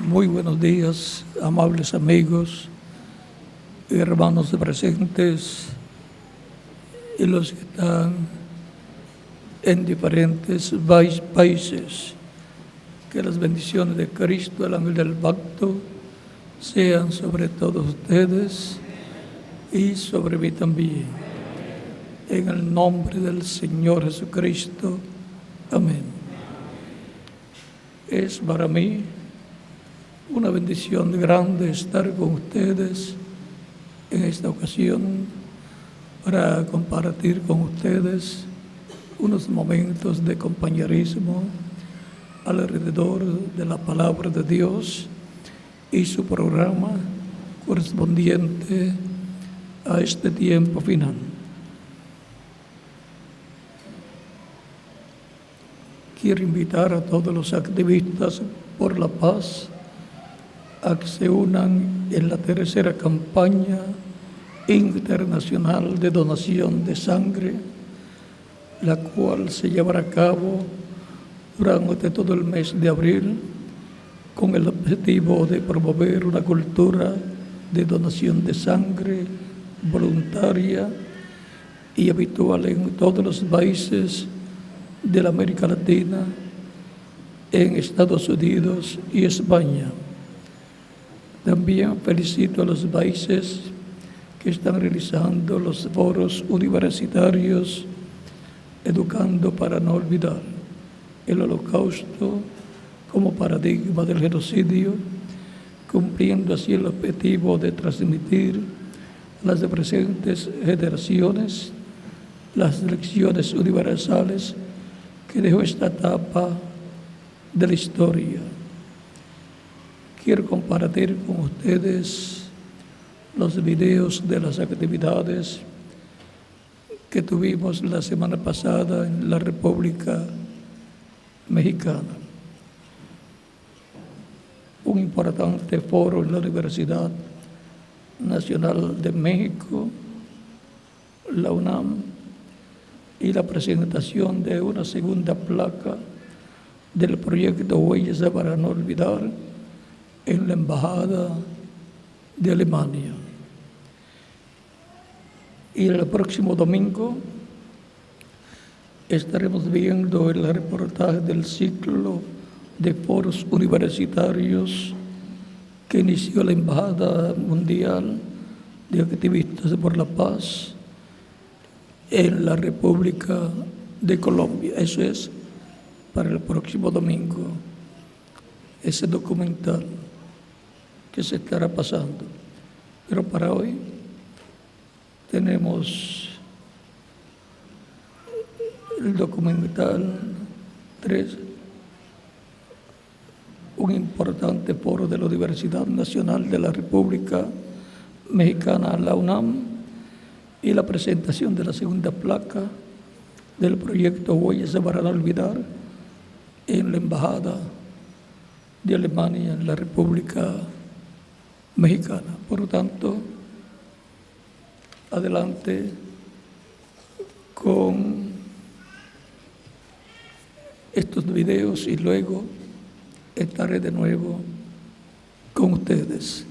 Muy buenos días, amables amigos, hermanos presentes y los que están en diferentes países. Que las bendiciones de Cristo, el ángel del pacto, sean sobre todos ustedes y sobre mí también. En el nombre del Señor Jesucristo. Amén. Es para mí una bendición grande estar con ustedes en esta ocasión para compartir con ustedes unos momentos de compañerismo alrededor de la palabra de Dios y su programa correspondiente a este tiempo final. Quiero invitar a todos los activistas por la paz a que se unan en la tercera campaña internacional de donación de sangre, la cual se llevará a cabo durante todo el mes de abril con el objetivo de promover una cultura de donación de sangre voluntaria y habitual en todos los países de la América Latina, en Estados Unidos y España. También felicito a los países que están realizando los foros universitarios Educando para no olvidar, el Holocausto como paradigma del genocidio, cumpliendo así el objetivo de transmitir a las presentes generaciones las lecciones universales que dejó esta etapa de la historia. Quiero compartir con ustedes los videos de las actividades que tuvimos la semana pasada en la República Mexicana. Un importante foro en la Universidad Nacional de México, la UNAM, y la presentación de una segunda placa del proyecto Huellas para no olvidar en la Embajada de Alemania. Y el próximo domingo estaremos viendo el reportaje del ciclo de foros universitarios que inició la Embajada Mundial de Activistas por la Paz en la República de Colombia. Eso es para el próximo domingo, ese documental que se estará pasando. Pero para hoy tenemos el documental 3, un importante foro de la Universidad Nacional de la República Mexicana, la UNAM, y la presentación de la segunda placa del proyecto Huellas para no olvidar en la Embajada de Alemania en la República Mexicana. Por lo tanto, adelante con estos videos y luego estaré de nuevo con ustedes.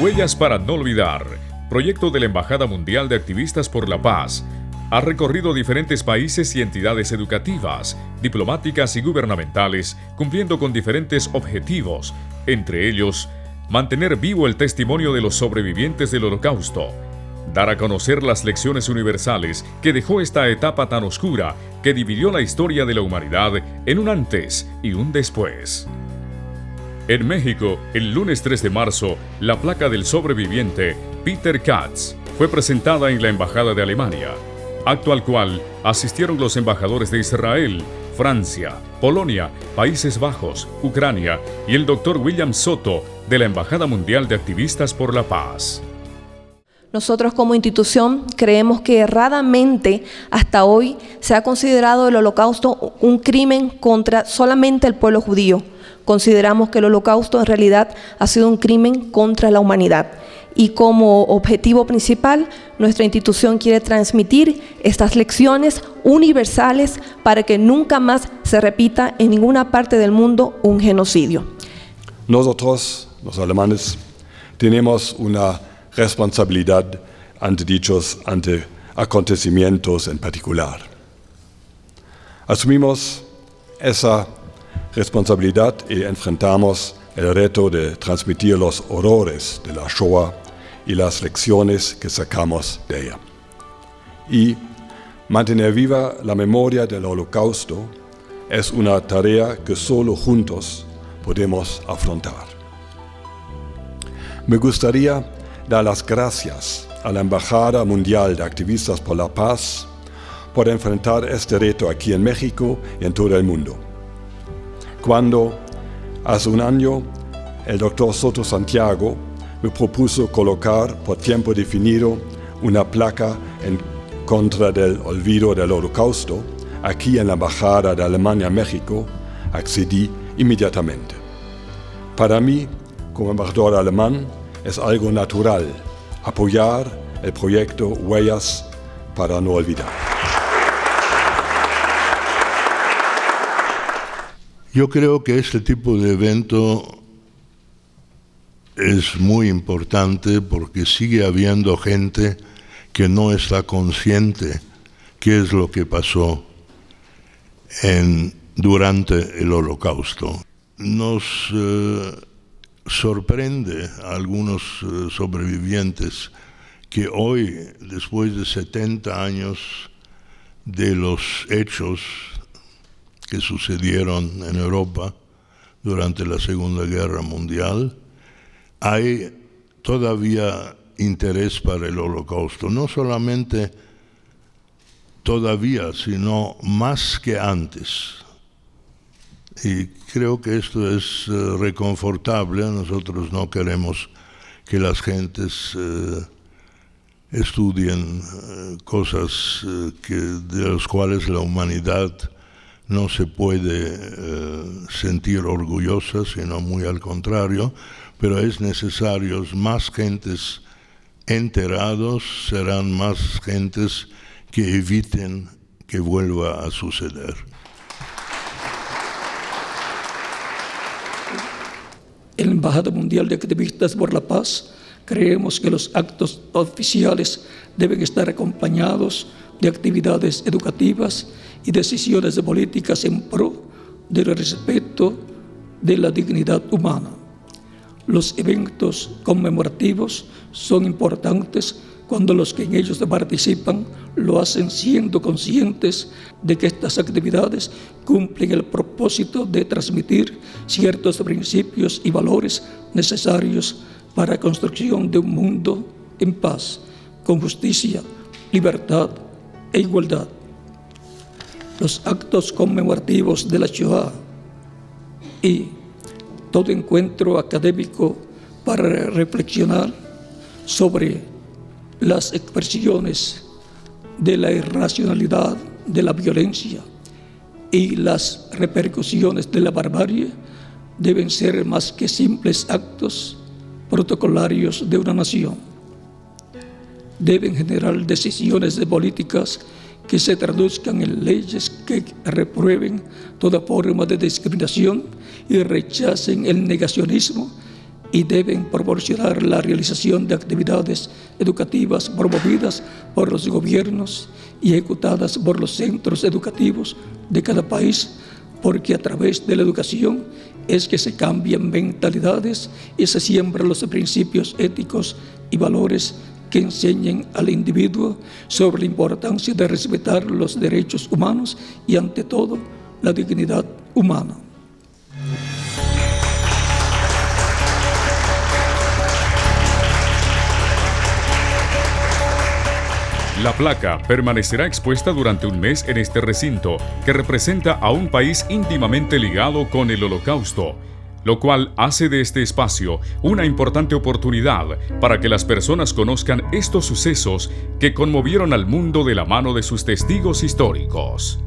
Huellas para no olvidar, proyecto de la Embajada Mundial de Activistas por la Paz, ha recorrido diferentes países y entidades educativas, diplomáticas y gubernamentales, cumpliendo con diferentes objetivos, entre ellos, mantener vivo el testimonio de los sobrevivientes del Holocausto, dar a conocer las lecciones universales que dejó esta etapa tan oscura que dividió la historia de la humanidad en un antes y un después. En México, el lunes 3 de marzo, la placa del sobreviviente Peter Katz fue presentada en la Embajada de Alemania, acto al cual asistieron los embajadores de Israel, Francia, Polonia, Países Bajos, Ucrania y el Dr. William Soto de la Embajada Mundial de Activistas por la Paz. Nosotros como institución creemos que erradamente hasta hoy se ha considerado el Holocausto un crimen contra solamente el pueblo judío. Consideramos que el Holocausto en realidad ha sido un crimen contra la humanidad. Y como objetivo principal, nuestra institución quiere transmitir estas lecciones universales para que nunca más se repita en ninguna parte del mundo un genocidio. Nosotros, los alemanes, tenemos una responsabilidad ante dichos acontecimientos en particular. Asumimos esa responsabilidad y enfrentamos el reto de transmitir los horrores de la Shoah y las lecciones que sacamos de ella. Y mantener viva la memoria del Holocausto es una tarea que solo juntos podemos afrontar. Me gustaría dar las gracias a la Embajada Mundial de Activistas por la Paz por enfrentar este reto aquí en México y en todo el mundo. Cuando hace un año el doctor Soto Santiago me propuso colocar por tiempo definido una placa en contra del olvido del Holocausto aquí en la Embajada de Alemania en México, accedí inmediatamente. Para mí, como embajador alemán, es algo natural apoyar el proyecto Huellas para no olvidar. Yo creo que este tipo de evento es muy importante porque sigue habiendo gente que no está consciente qué es lo que pasó durante el Holocausto. Nos sorprende a algunos sobrevivientes que hoy, después de 70 años de los hechos que sucedieron en Europa durante la Segunda Guerra Mundial, hay todavía interés para el Holocausto, no solamente todavía, sino más que antes. Y creo que esto es reconfortable. Nosotros no queremos que las gentes estudien cosas de las cuales la humanidad no se puede sentir orgullosa, sino muy al contrario, pero es necesario más gentes enterados, serán más gentes que eviten que vuelva a suceder. En la Embajada Mundial de Activistas por la Paz, creemos que los actos oficiales deben estar acompañados de actividades educativas y decisiones políticas en pro del respeto de la dignidad humana. Los eventos conmemorativos son importantes cuando los que en ellos participan lo hacen siendo conscientes de que estas actividades cumplen el propósito de transmitir ciertos principios y valores necesarios para la construcción de un mundo en paz, con justicia, libertad e igualdad. Los actos conmemorativos de la Shoah y todo encuentro académico para reflexionar sobre las expresiones de la irracionalidad, de la violencia y las repercusiones de la barbarie deben ser más que simples actos protocolarios de una nación. Deben generar decisiones de políticas que se traduzcan en leyes que reprueben toda forma de discriminación y rechacen el negacionismo, y deben proporcionar la realización de actividades educativas promovidas por los gobiernos y ejecutadas por los centros educativos de cada país, porque a través de la educación es que se cambian mentalidades y se siembran los principios éticos y valores que enseñen al individuo sobre la importancia de respetar los derechos humanos y, ante todo, la dignidad humana. La placa permanecerá expuesta durante un mes en este recinto, que representa a un país íntimamente ligado con el Holocausto. lo cual hace de este espacio una importante oportunidad para que las personas conozcan estos sucesos que conmovieron al mundo de la mano de sus testigos históricos.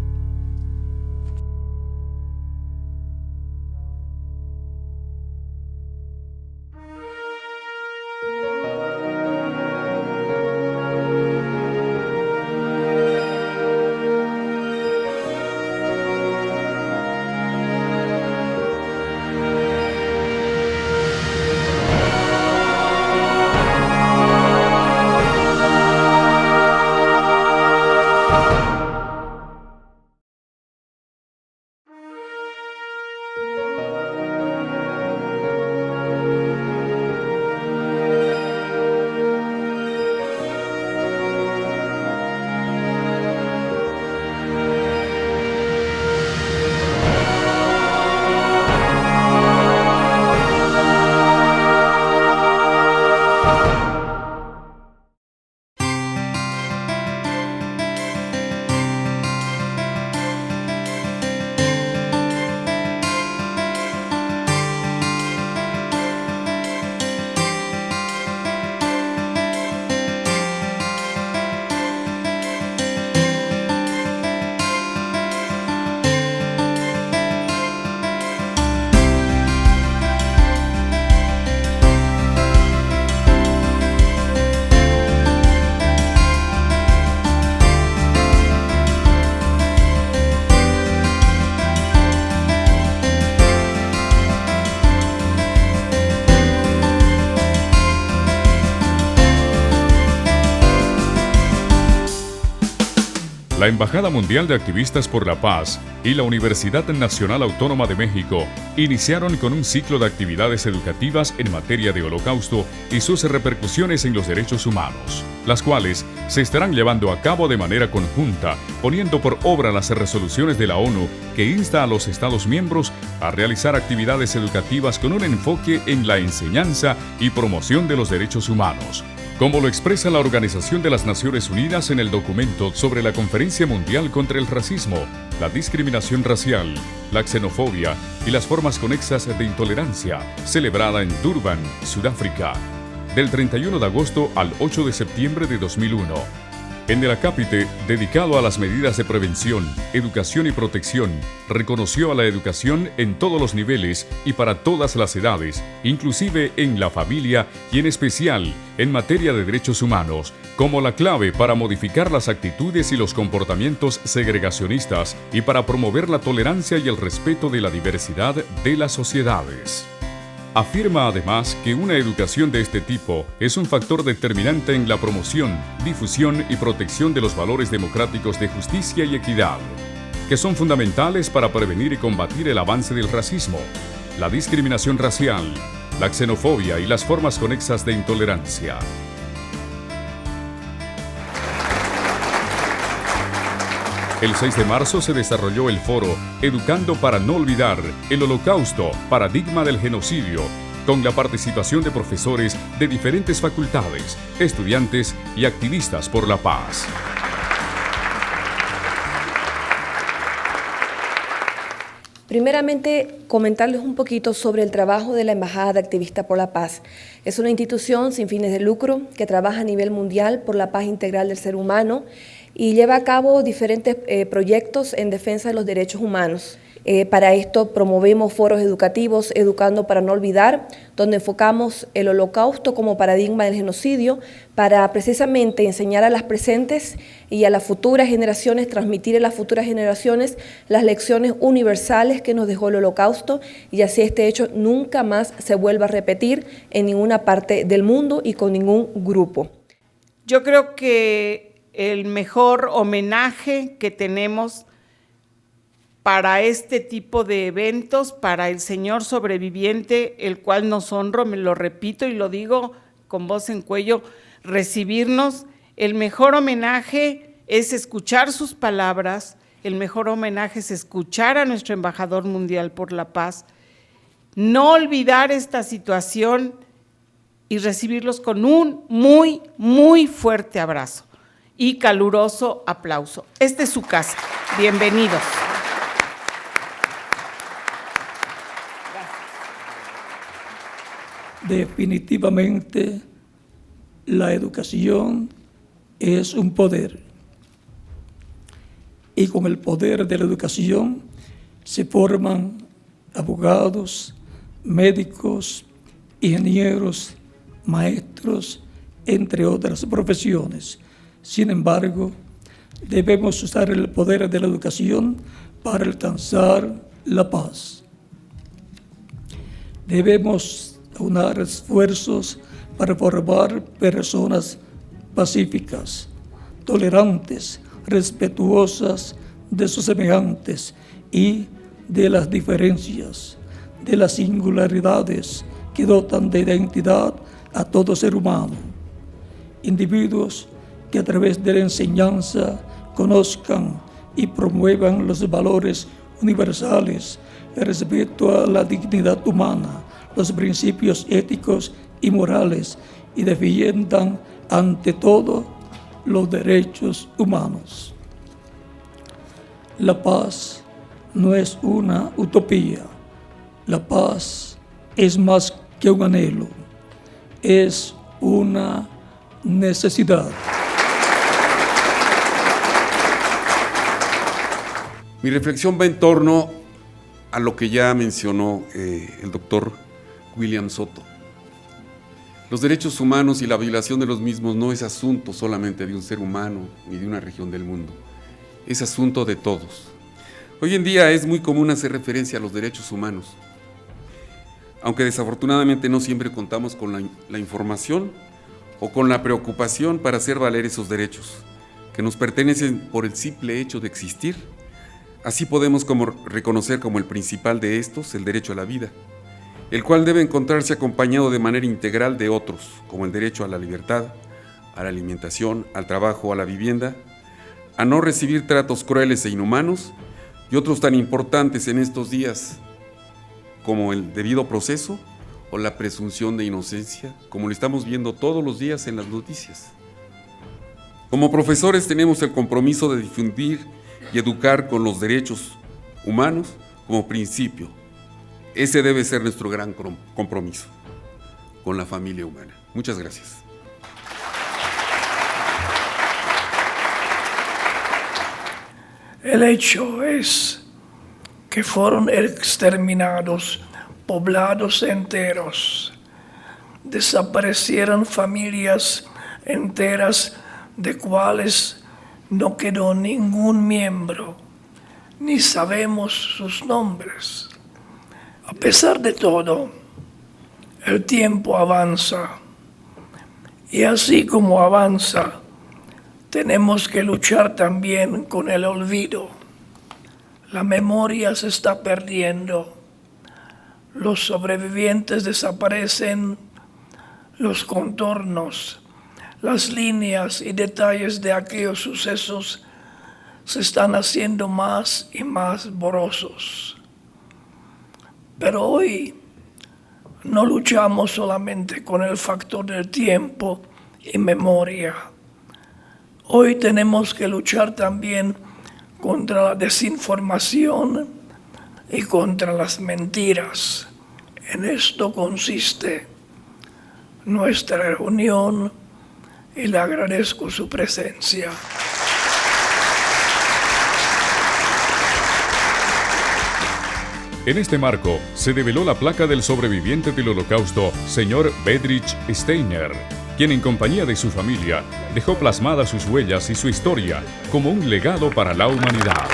La Embajada Mundial de Activistas por la Paz y la Universidad Nacional Autónoma de México iniciaron con un ciclo de actividades educativas en materia de Holocausto y sus repercusiones en los derechos humanos, las cuales se estarán llevando a cabo de manera conjunta, poniendo por obra las resoluciones de la ONU que insta a los Estados miembros a realizar actividades educativas con un enfoque en la enseñanza y promoción de los derechos humanos, como lo expresa la Organización de las Naciones Unidas en el documento sobre la Conferencia Mundial contra el Racismo, la discriminación racial, la xenofobia y las formas conexas de intolerancia, celebrada en Durban, Sudáfrica, del 31 de agosto al 8 de septiembre de 2001. En el acápite dedicado a las medidas de prevención, educación y protección, reconoció a la educación en todos los niveles y para todas las edades, inclusive en la familia y en especial en materia de derechos humanos, como la clave para modificar las actitudes y los comportamientos segregacionistas y para promover la tolerancia y el respeto de la diversidad de las sociedades. Afirma además que una educación de este tipo es un factor determinante en la promoción, difusión y protección de los valores democráticos de justicia y equidad, que son fundamentales para prevenir y combatir el avance del racismo, la discriminación racial, la xenofobia y las formas conexas de intolerancia. El 6 de marzo se desarrolló el foro Educando para no olvidar, el Holocausto, paradigma del genocidio, con la participación de profesores de diferentes facultades, estudiantes y activistas por la paz. Primeramente, comentarles un poquito sobre el trabajo de la Embajada de Activistas por la Paz. Es una institución sin fines de lucro que trabaja a nivel mundial por la paz integral del ser humano y lleva a cabo diferentes proyectos en defensa de los derechos humanos. Para esto promovemos foros educativos, Educando para no olvidar, donde enfocamos el Holocausto como paradigma del genocidio para precisamente enseñar a las presentes y a las futuras generaciones, transmitir a las futuras generaciones las lecciones universales que nos dejó el Holocausto y así este hecho nunca más se vuelva a repetir en ninguna parte del mundo y con ningún grupo. Yo creo que el mejor homenaje que tenemos para este tipo de eventos, para el señor sobreviviente, el cual nos honro, me lo repito y lo digo con voz en cuello, recibirnos, el mejor homenaje es escuchar sus palabras, el mejor homenaje es escuchar a nuestro embajador mundial por la paz, no olvidar esta situación y recibirlos con un muy, muy fuerte abrazo y caluroso aplauso. Esta es su casa. Bienvenidos. Definitivamente, la educación es un poder. Y con el poder de la educación se forman abogados, médicos, ingenieros, maestros, entre otras profesiones. Sin embargo, debemos usar el poder de la educación para alcanzar la paz. Debemos aunar esfuerzos para formar personas pacíficas, tolerantes, respetuosas de sus semejantes y de las diferencias, de las singularidades que dotan de identidad a todo ser humano. Individuos que a través de la enseñanza conozcan y promuevan los valores universales, el respeto a la dignidad humana, los principios éticos y morales, y defiendan ante todo los derechos humanos. La paz no es una utopía. La paz es más que un anhelo, es una necesidad. Mi reflexión va en torno a lo que ya mencionó el doctor William Soto. Los derechos humanos y la violación de los mismos no es asunto solamente de un ser humano ni de una región del mundo, es asunto de todos. Hoy en día es muy común hacer referencia a los derechos humanos, aunque desafortunadamente no siempre contamos con la información o con la preocupación para hacer valer esos derechos, que nos pertenecen por el simple hecho de existir. Así podemos reconocer como el principal de estos el derecho a la vida, el cual debe encontrarse acompañado de manera integral de otros, como el derecho a la libertad, a la alimentación, al trabajo, a la vivienda, a no recibir tratos crueles e inhumanos, y otros tan importantes en estos días como el debido proceso o la presunción de inocencia, como lo estamos viendo todos los días en las noticias. Como profesores tenemos el compromiso de difundir y educar con los derechos humanos como principio. Ese debe ser nuestro gran compromiso con la familia humana. Muchas gracias. El hecho es que fueron exterminados poblados enteros, desaparecieron familias enteras de cuales no quedó ningún miembro, ni sabemos sus nombres. A pesar de todo, el tiempo avanza, y así como avanza, tenemos que luchar también con el olvido. La memoria se está perdiendo, los sobrevivientes desaparecen, los contornos, las líneas y detalles de aquellos sucesos se están haciendo más y más borrosos. Pero hoy no luchamos solamente con el factor del tiempo y memoria. Hoy tenemos que luchar también contra la desinformación y contra las mentiras. En esto consiste nuestra reunión y le agradezco su presencia. En este marco, se develó la placa del sobreviviente del Holocausto, señor Bedrich Steiner, quien en compañía de su familia dejó plasmadas sus huellas y su historia como un legado para la humanidad.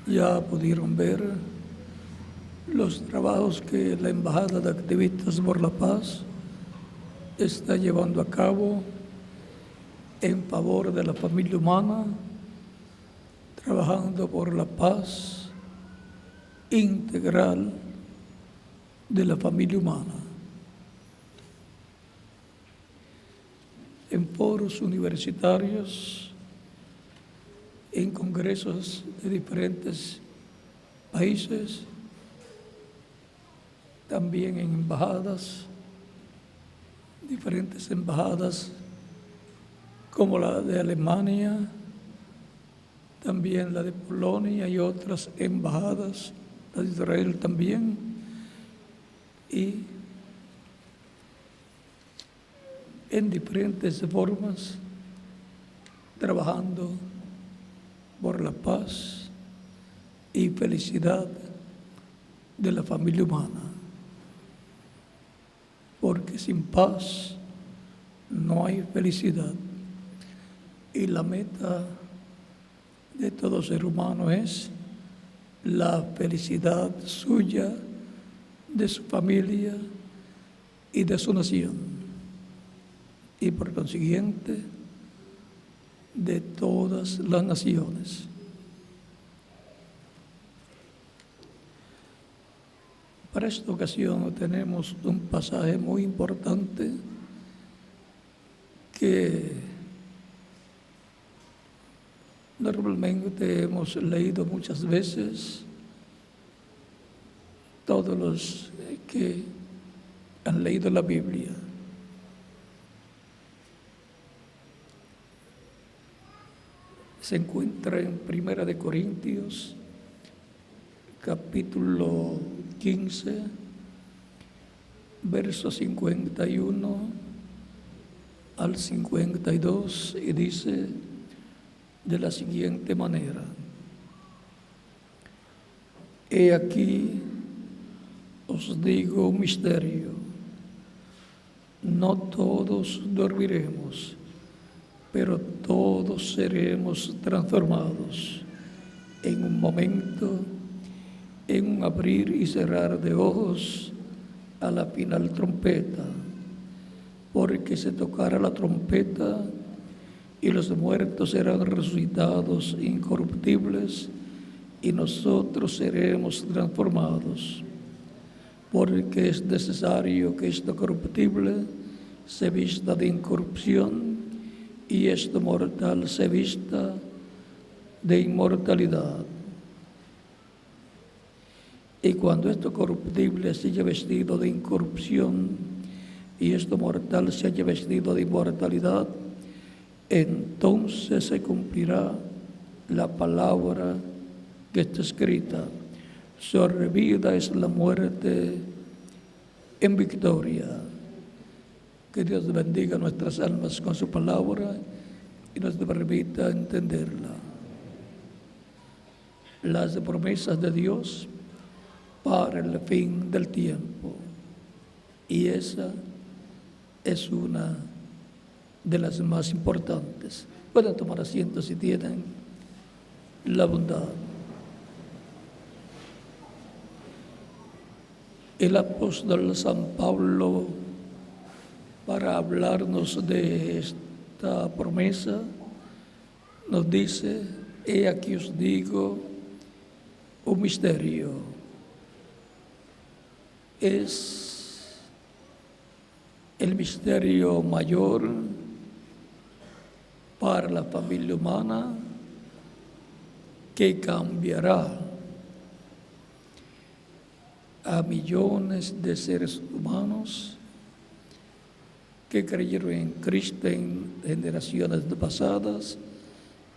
Ya pudieron ver los trabajos que la Embajada de Activistas por la Paz está llevando a cabo en favor de la familia humana, trabajando por la paz integral de la familia humana. En foros universitarios, en congresos de diferentes países, también en embajadas, diferentes embajadas como la de Alemania, también la de Polonia y otras embajadas, la de Israel también, y en diferentes formas trabajando por la paz y felicidad de la familia humana, porque sin paz no hay felicidad, y la meta de todo ser humano es la felicidad suya, de su familia y de su nación, y por consiguiente de todas las naciones. Para esta ocasión tenemos un pasaje muy importante que normalmente hemos leído muchas veces, todos los que han leído la Biblia. Se encuentra en 1 de Corintios, capítulo 15, verso 51 al 52, y dice de la siguiente manera: He aquí os digo un misterio, no todos dormiremos, pero todos seremos transformados en un momento, en un abrir y cerrar de ojos, a la final trompeta, porque se tocará la trompeta y los muertos serán resucitados incorruptibles y nosotros seremos transformados, porque es necesario que esto corruptible se vista de incorrupción y esto mortal se vista de inmortalidad. Y cuando esto corruptible se haya vestido de incorrupción y esto mortal se haya vestido de inmortalidad, entonces se cumplirá la palabra que está escrita: sobrevida es la muerte en victoria. Que Dios bendiga nuestras almas con su palabra y nos permita entenderla. Las promesas de Dios para el fin del tiempo, y esa es una de las más importantes. Pueden tomar asiento si tienen la bondad. El apóstol San Pablo, para hablarnos de esta promesa, nos dice: he aquí os digo un misterio. Es el misterio mayor para la familia humana, que cambiará a millones de seres humanos que creyeron en Cristo en generaciones pasadas,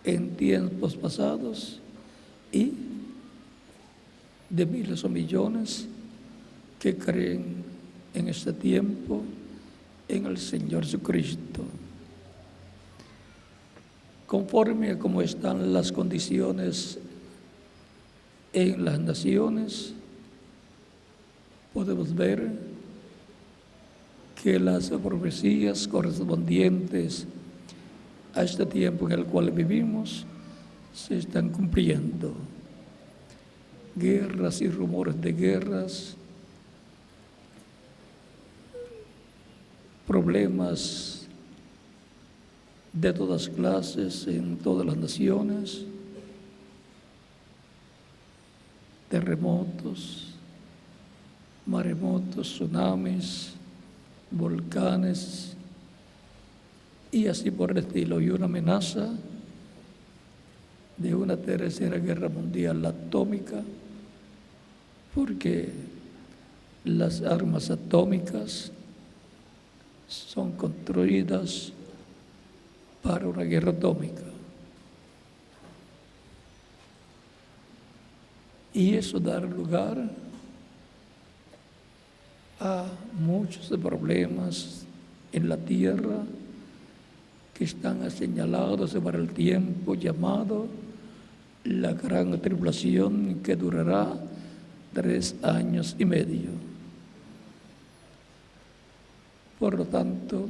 en tiempos pasados, y de miles o millones que creen en este tiempo en el Señor Jesucristo. Conforme a cómo están las condiciones en las naciones, podemos ver que las profecías correspondientes a este tiempo en el cual vivimos se están cumpliendo. guerras y rumores de guerras, problemas de todas clases en todas las naciones, terremotos, maremotos, tsunamis, volcanes y así por el estilo, y una amenaza de una tercera guerra mundial atómica, porque las armas atómicas son construidas para una guerra atómica. Y eso da lugar a muchos problemas en la tierra que están señalados para el tiempo llamado la gran tribulación, que durará 3 años y medio. Por lo tanto,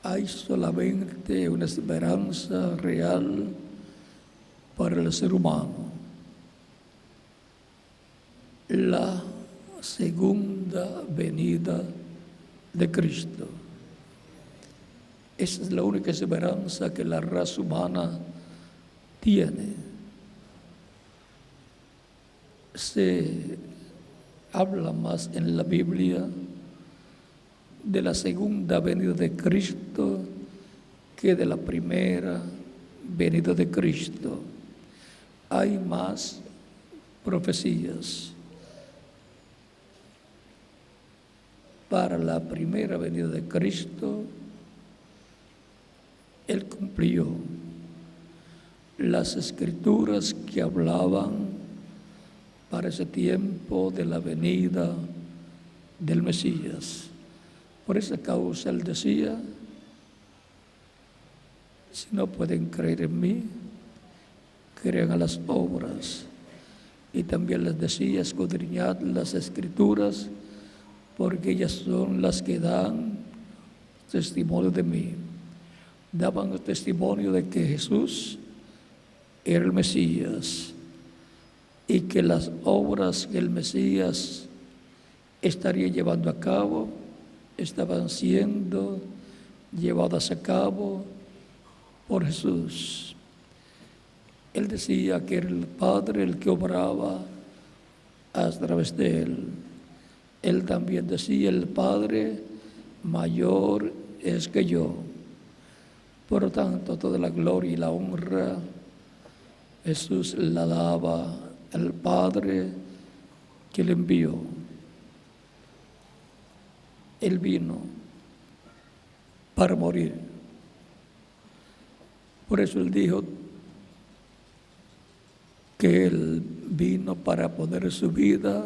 hay solamente una esperanza real para el ser humano: la segunda venida de Cristo. Esa es la única esperanza que la raza humana tiene. Se habla más en la Biblia de la segunda venida de Cristo que de la primera venida de Cristo. Hay más profecías para la primera venida de Cristo. Él cumplió las escrituras que hablaban para ese tiempo de la venida del Mesías. Por esa causa él decía: si no pueden creer en mí, crean a las obras. Y también les decía: escudriñad las escrituras, porque ellas son las que dan testimonio de mí. Daban testimonio de que Jesús era el Mesías y que las obras que el Mesías estaría llevando a cabo estaban siendo llevadas a cabo por Jesús. Él decía que era el Padre el que obraba a través de él. Él también decía: el Padre mayor es que yo. Por lo tanto, toda la gloria y la honra Jesús la daba al Padre que le envió. Él vino para morir. Por eso él dijo que él vino para poner su vida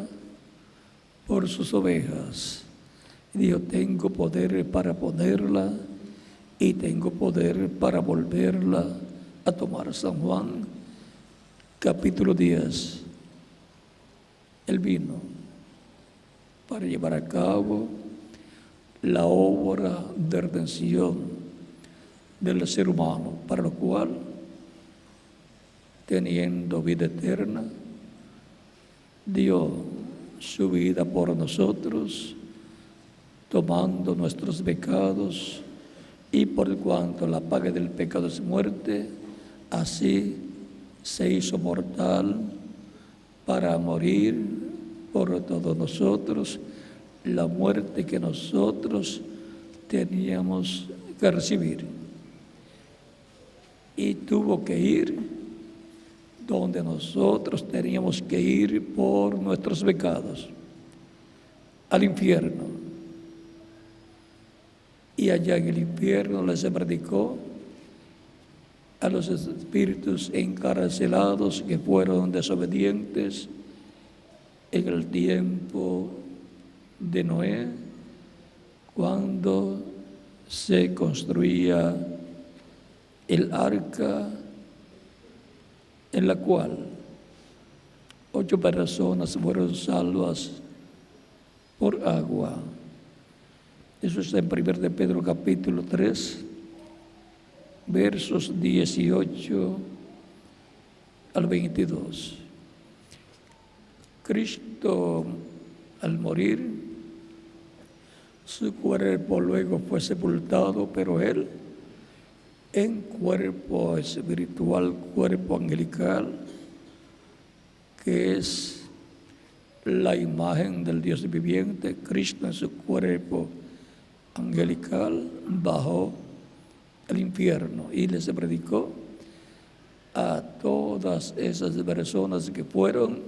por sus ovejas. Y dijo: tengo poder para ponerla y tengo poder para volverla a tomar. San Juan capítulo 10. Él vino para llevar a cabo la obra de redención del ser humano, para lo cual, teniendo vida eterna, dio su vida por nosotros, tomando nuestros pecados, y por cuanto la paga del pecado es muerte, así se hizo mortal para morir por todos nosotros la muerte que nosotros teníamos que recibir. Y tuvo que ir donde nosotros teníamos que ir por nuestros pecados, al infierno. Y allá en el infierno les predicó a los espíritus encarcelados que fueron desobedientes en el tiempo de Noé, cuando se construía el arca, en la cual 8 personas fueron salvas por agua. Eso está en 1 de Pedro capítulo 3, versos 18 al 22. Cristo, al morir, su cuerpo luego fue sepultado, pero él, en cuerpo espiritual, cuerpo angelical, que es la imagen del Dios viviente, Cristo en su cuerpo angelical bajó al infierno y les predicó a todas esas personas que fueron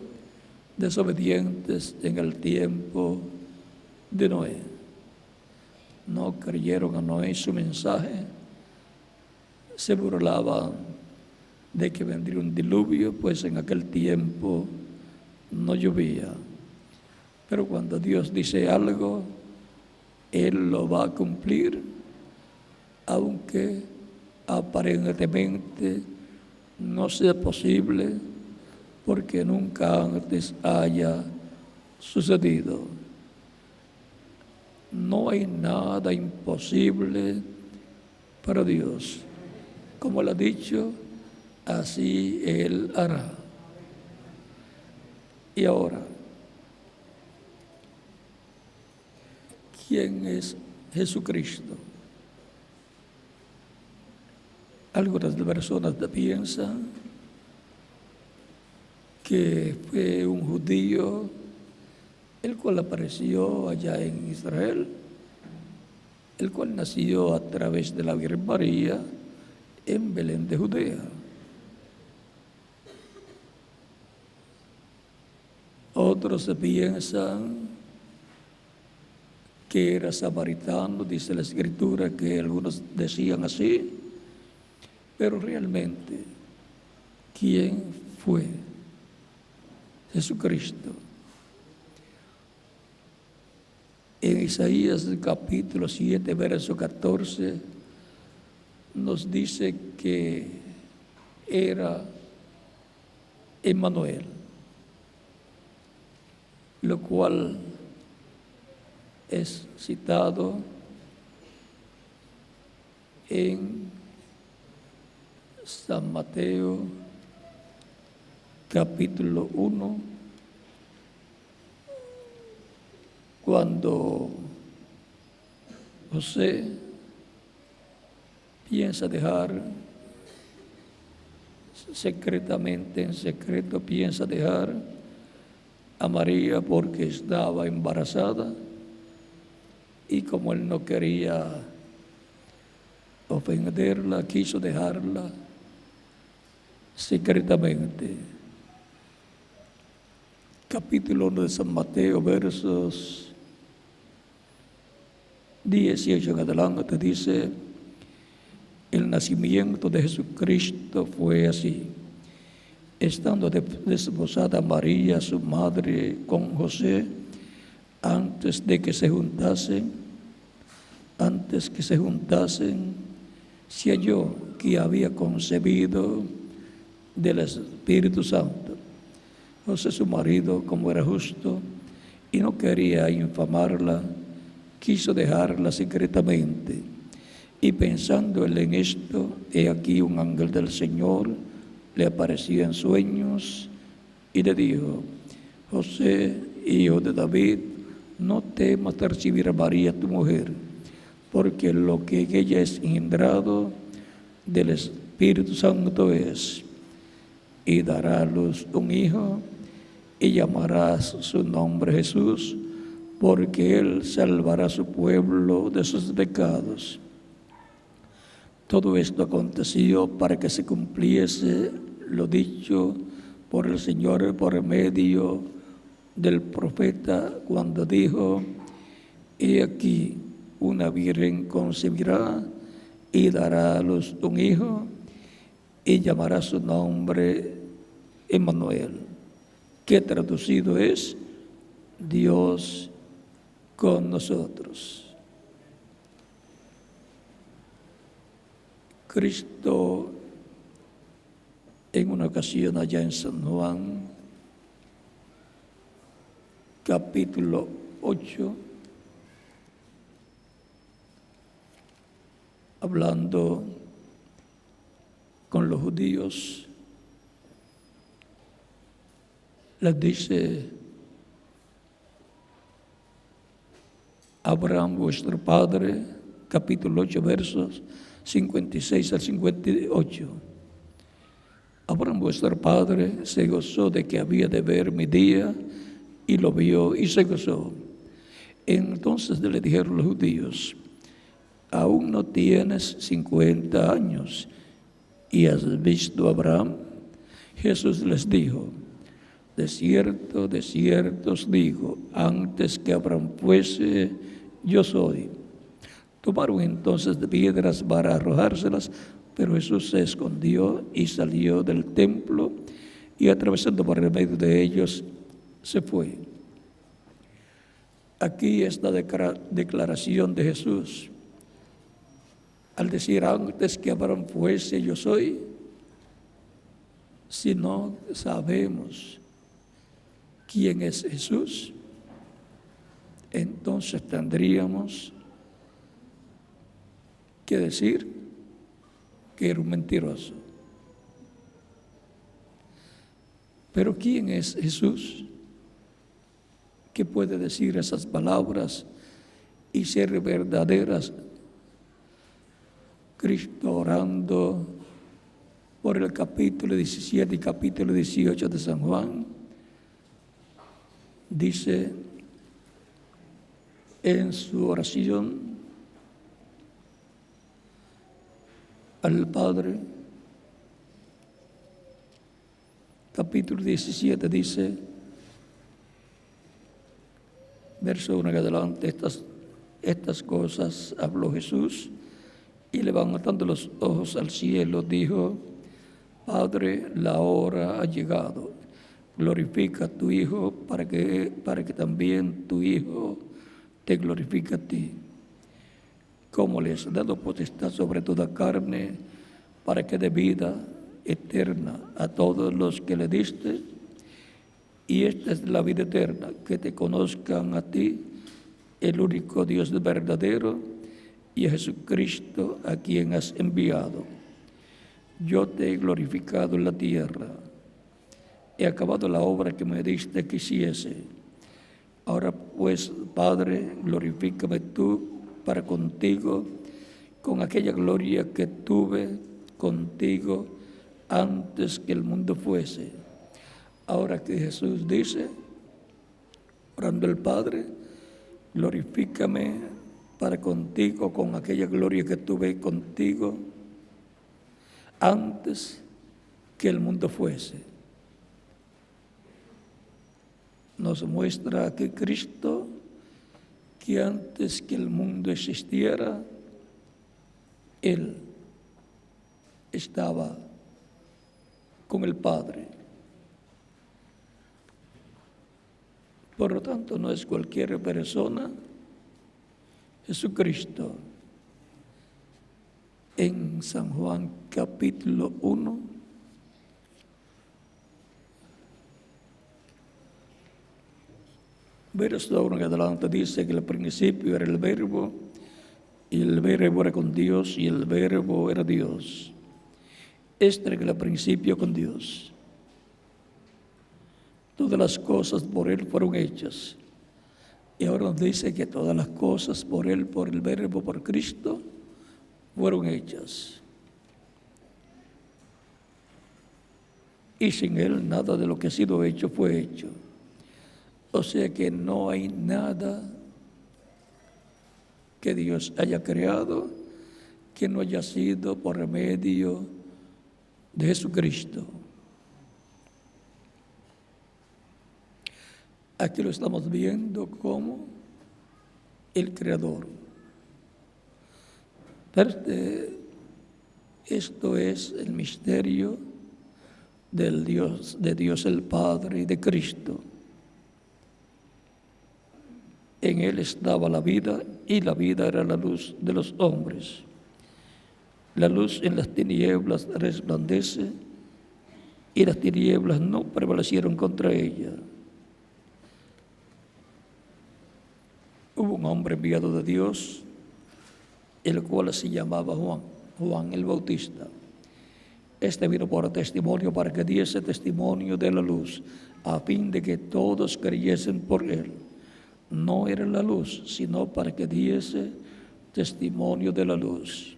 desobedientes en el tiempo de Noé. No creyeron a Noé su mensaje, se burlaban de que vendría un diluvio, pues en aquel tiempo no llovía. Pero cuando Dios dice algo, Él lo va a cumplir, aunque aparentemente no sea posible, porque nunca antes haya sucedido. No hay nada imposible para Dios. Como lo ha dicho, así Él hará. Y ahora, ¿quién es Jesucristo? Algunas personas piensan que fue un judío el cual apareció allá en Israel, el cual nació a través de la Virgen María en Belén de Judea. Otros piensan que era samaritano, dice la Escritura, que algunos decían así, pero realmente, ¿quién fue Jesucristo? En Isaías capítulo 7, verso 14, nos dice que era Emmanuel, lo cual es citado en San Mateo capítulo 1, cuando José piensa dejar secretamente, en secreto piensa dejar a María porque estaba embarazada, y como él no quería ofenderla, quiso dejarla secretamente. Capítulo 1 de San Mateo, versos 18 en adelante, dice: el nacimiento de Jesucristo fue así. Estando desposada María, su madre, con José, antes que se juntasen, se halló que había concebido del Espíritu Santo. José, su marido, como era justo y no quería infamarla, quiso dejarla secretamente. Y pensando él en esto, he aquí un ángel del Señor le apareció en sueños y le dijo: José, hijo de David, no temas de recibir a María tu mujer, porque lo que en ella es engendrado del Espíritu Santo es, y dará a luz un hijo, y llamarás su nombre Jesús, porque él salvará a su pueblo de sus pecados. Todo esto aconteció para que se cumpliese lo dicho por el Señor por medio del profeta, cuando dijo: he aquí, una virgen concebirá y dará a luz un hijo, y llamará su nombre Emmanuel, que traducido es Dios con nosotros. Cristo, en una ocasión allá en San Juan, capítulo 8, hablando con los judíos, les dice: Abraham vuestro padre, capítulo 8, versos 56 al 58. Abraham vuestro padre se gozó de que había de ver mi día, y lo vio y se gozó. Entonces le dijeron los judíos: aún no tienes 50 años, ¿y has visto a Abraham? Jesús les dijo: de cierto os digo, antes que Abraham fuese, yo soy. Tomaron entonces de piedras para arrojárselas, pero Jesús se escondió y salió del templo, y atravesando por el medio de ellos, se fue. Aquí está la declaración de Jesús. Al decir antes que Abraham fuese, yo soy, si no sabemos quién es Jesús, entonces tendríamos que decir que era un mentiroso. Pero ¿quién es Jesús que puede decir esas palabras y ser verdaderas? Cristo, orando por el capítulo 17 y capítulo 18 de San Juan, dice en su oración al Padre, capítulo 17, dice, verso 1 en adelante: estas cosas habló Jesús, y levantando los ojos al cielo, dijo: Padre, la hora ha llegado. Glorifica a tu Hijo, para que también tu Hijo te glorifique a ti. Como le has dado potestad sobre toda carne, para que dé vida eterna a todos los que le diste. Y esta es la vida eterna, que te conozcan a ti, el único Dios verdadero, y a Jesucristo, a quien has enviado. Yo te he glorificado en la tierra. He acabado la obra que me diste que hiciese. Ahora pues, Padre, glorifícame tú para contigo, con aquella gloria que tuve contigo antes que el mundo fuese. Ahora que Jesús dice, orando al Padre, glorifícame para contigo con aquella gloria que tuve contigo antes que el mundo fuese. Nos muestra aquí Cristo que antes que el mundo existiera, Él estaba con el Padre. Por lo tanto, no es cualquier persona. Jesucristo, en San Juan capítulo 1, verso 1 en adelante, dice que al principio era el Verbo, y el Verbo era con Dios, y el Verbo era Dios. Este era el principio con Dios. Todas las cosas por Él fueron hechas. Y ahora nos dice que todas las cosas por Él, por el Verbo, por Cristo, fueron hechas. Y sin Él nada de lo que ha sido hecho fue hecho. O sea que no hay nada que Dios haya creado que no haya sido por medio de Jesucristo. Aquí lo estamos viendo como el Creador. Esto es el misterio de Dios el Padre y de Cristo. En Él estaba la vida, y la vida era la luz de los hombres. La luz en las tinieblas resplandece, y las tinieblas no prevalecieron contra ella. Hubo un hombre enviado de Dios, el cual se llamaba Juan el Bautista. Este vino por testimonio para que diese testimonio de la luz, a fin de que todos creyesen por él. No era la luz, sino para que diese testimonio de la luz.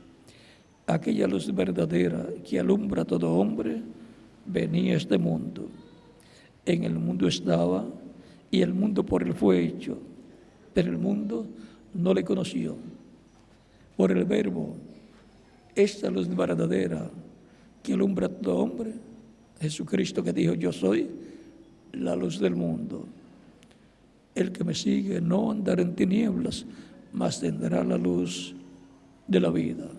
Aquella luz verdadera que alumbra a todo hombre venía a este mundo. En el mundo estaba, y el mundo por él fue hecho, pero el mundo no le conoció. Por el Verbo, esta luz verdadera que alumbra a todo hombre, Jesucristo que dijo: yo soy la luz del mundo. El que me sigue no andará en tinieblas, mas tendrá la luz de la vida,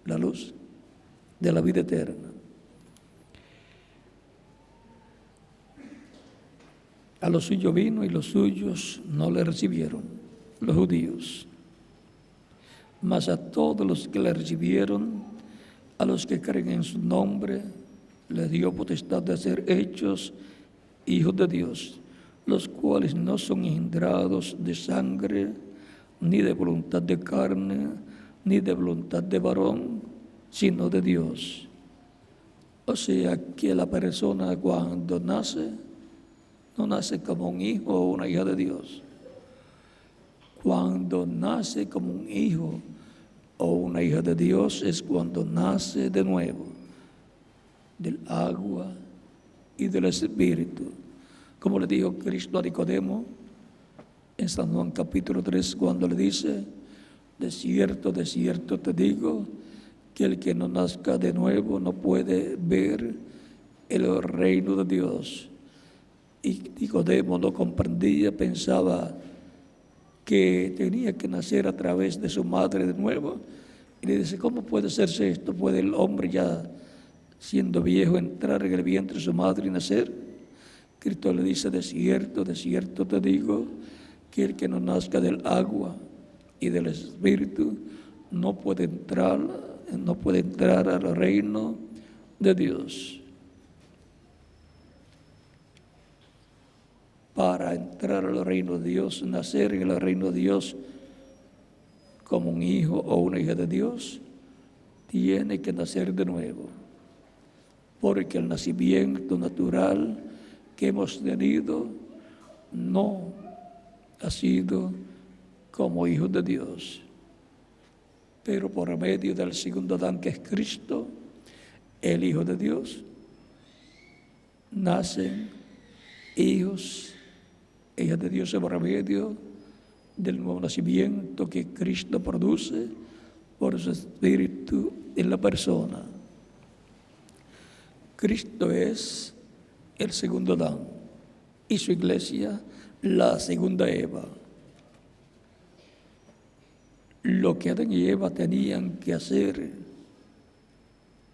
la luz de la vida eterna. A los suyos vino y los suyos no le recibieron, los judíos. Mas a todos los que le recibieron, a los que creen en su nombre, le dio potestad de ser hechos hijos de Dios, los cuales no son engendrados de sangre, ni de voluntad de carne, ni de voluntad de varón, sino de Dios. O sea que la persona cuando nace, no nace como un hijo o una hija de Dios. Cuando nace como un hijo o una hija de Dios es cuando nace de nuevo, del agua y del Espíritu. Como le dijo Cristo a Nicodemo en San Juan capítulo 3, cuando le dice: de cierto te digo, que el que no nazca de nuevo no puede ver el reino de Dios. Y Nicodemo no comprendía, pensaba que tenía que nacer a través de su madre de nuevo. Y le dice: ¿cómo puede hacerse esto? ¿Puede el hombre ya siendo viejo entrar en el vientre de su madre y nacer? Cristo le dice: de cierto te digo, que el que no nazca del agua y del Espíritu no puede entrar al reino de Dios. Para entrar al reino de Dios, nacer en el reino de Dios como un hijo o una hija de Dios, tiene que nacer de nuevo. Porque el nacimiento natural que hemos tenido no ha sido como hijos de Dios. Pero por medio del segundo Adán, que es Cristo, el Hijo de Dios, nacen hijos, hijas de Dios por medio del nuevo nacimiento que Cristo produce por su Espíritu en la persona. Cristo es el segundo Adán y su iglesia la segunda Eva. Lo que Adán y Eva tenían que hacer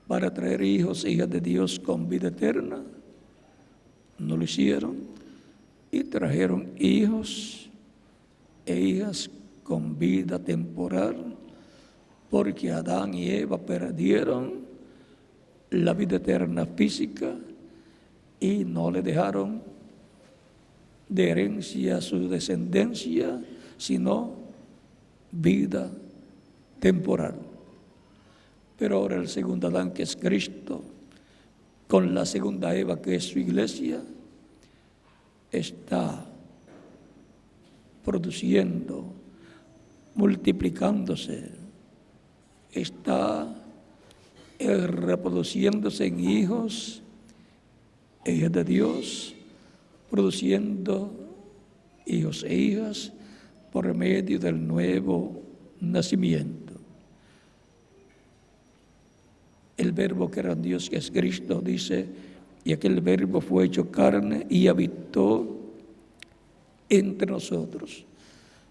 para traer hijos e hijas de Dios con vida eterna, no lo hicieron y trajeron hijos e hijas con vida temporal, porque Adán y Eva perdieron la vida eterna física y no le dejaron de herencia a su descendencia, sino vida temporal. Pero ahora el segundo Adán, que es Cristo, con la segunda Eva, que es su iglesia, está produciendo, multiplicándose, está reproduciéndose en hijos e hijas de Dios, produciendo hijos e hijas por medio del nuevo nacimiento. El verbo que era Dios, que es Cristo, dice: y aquel verbo fue hecho carne y habitó entre nosotros.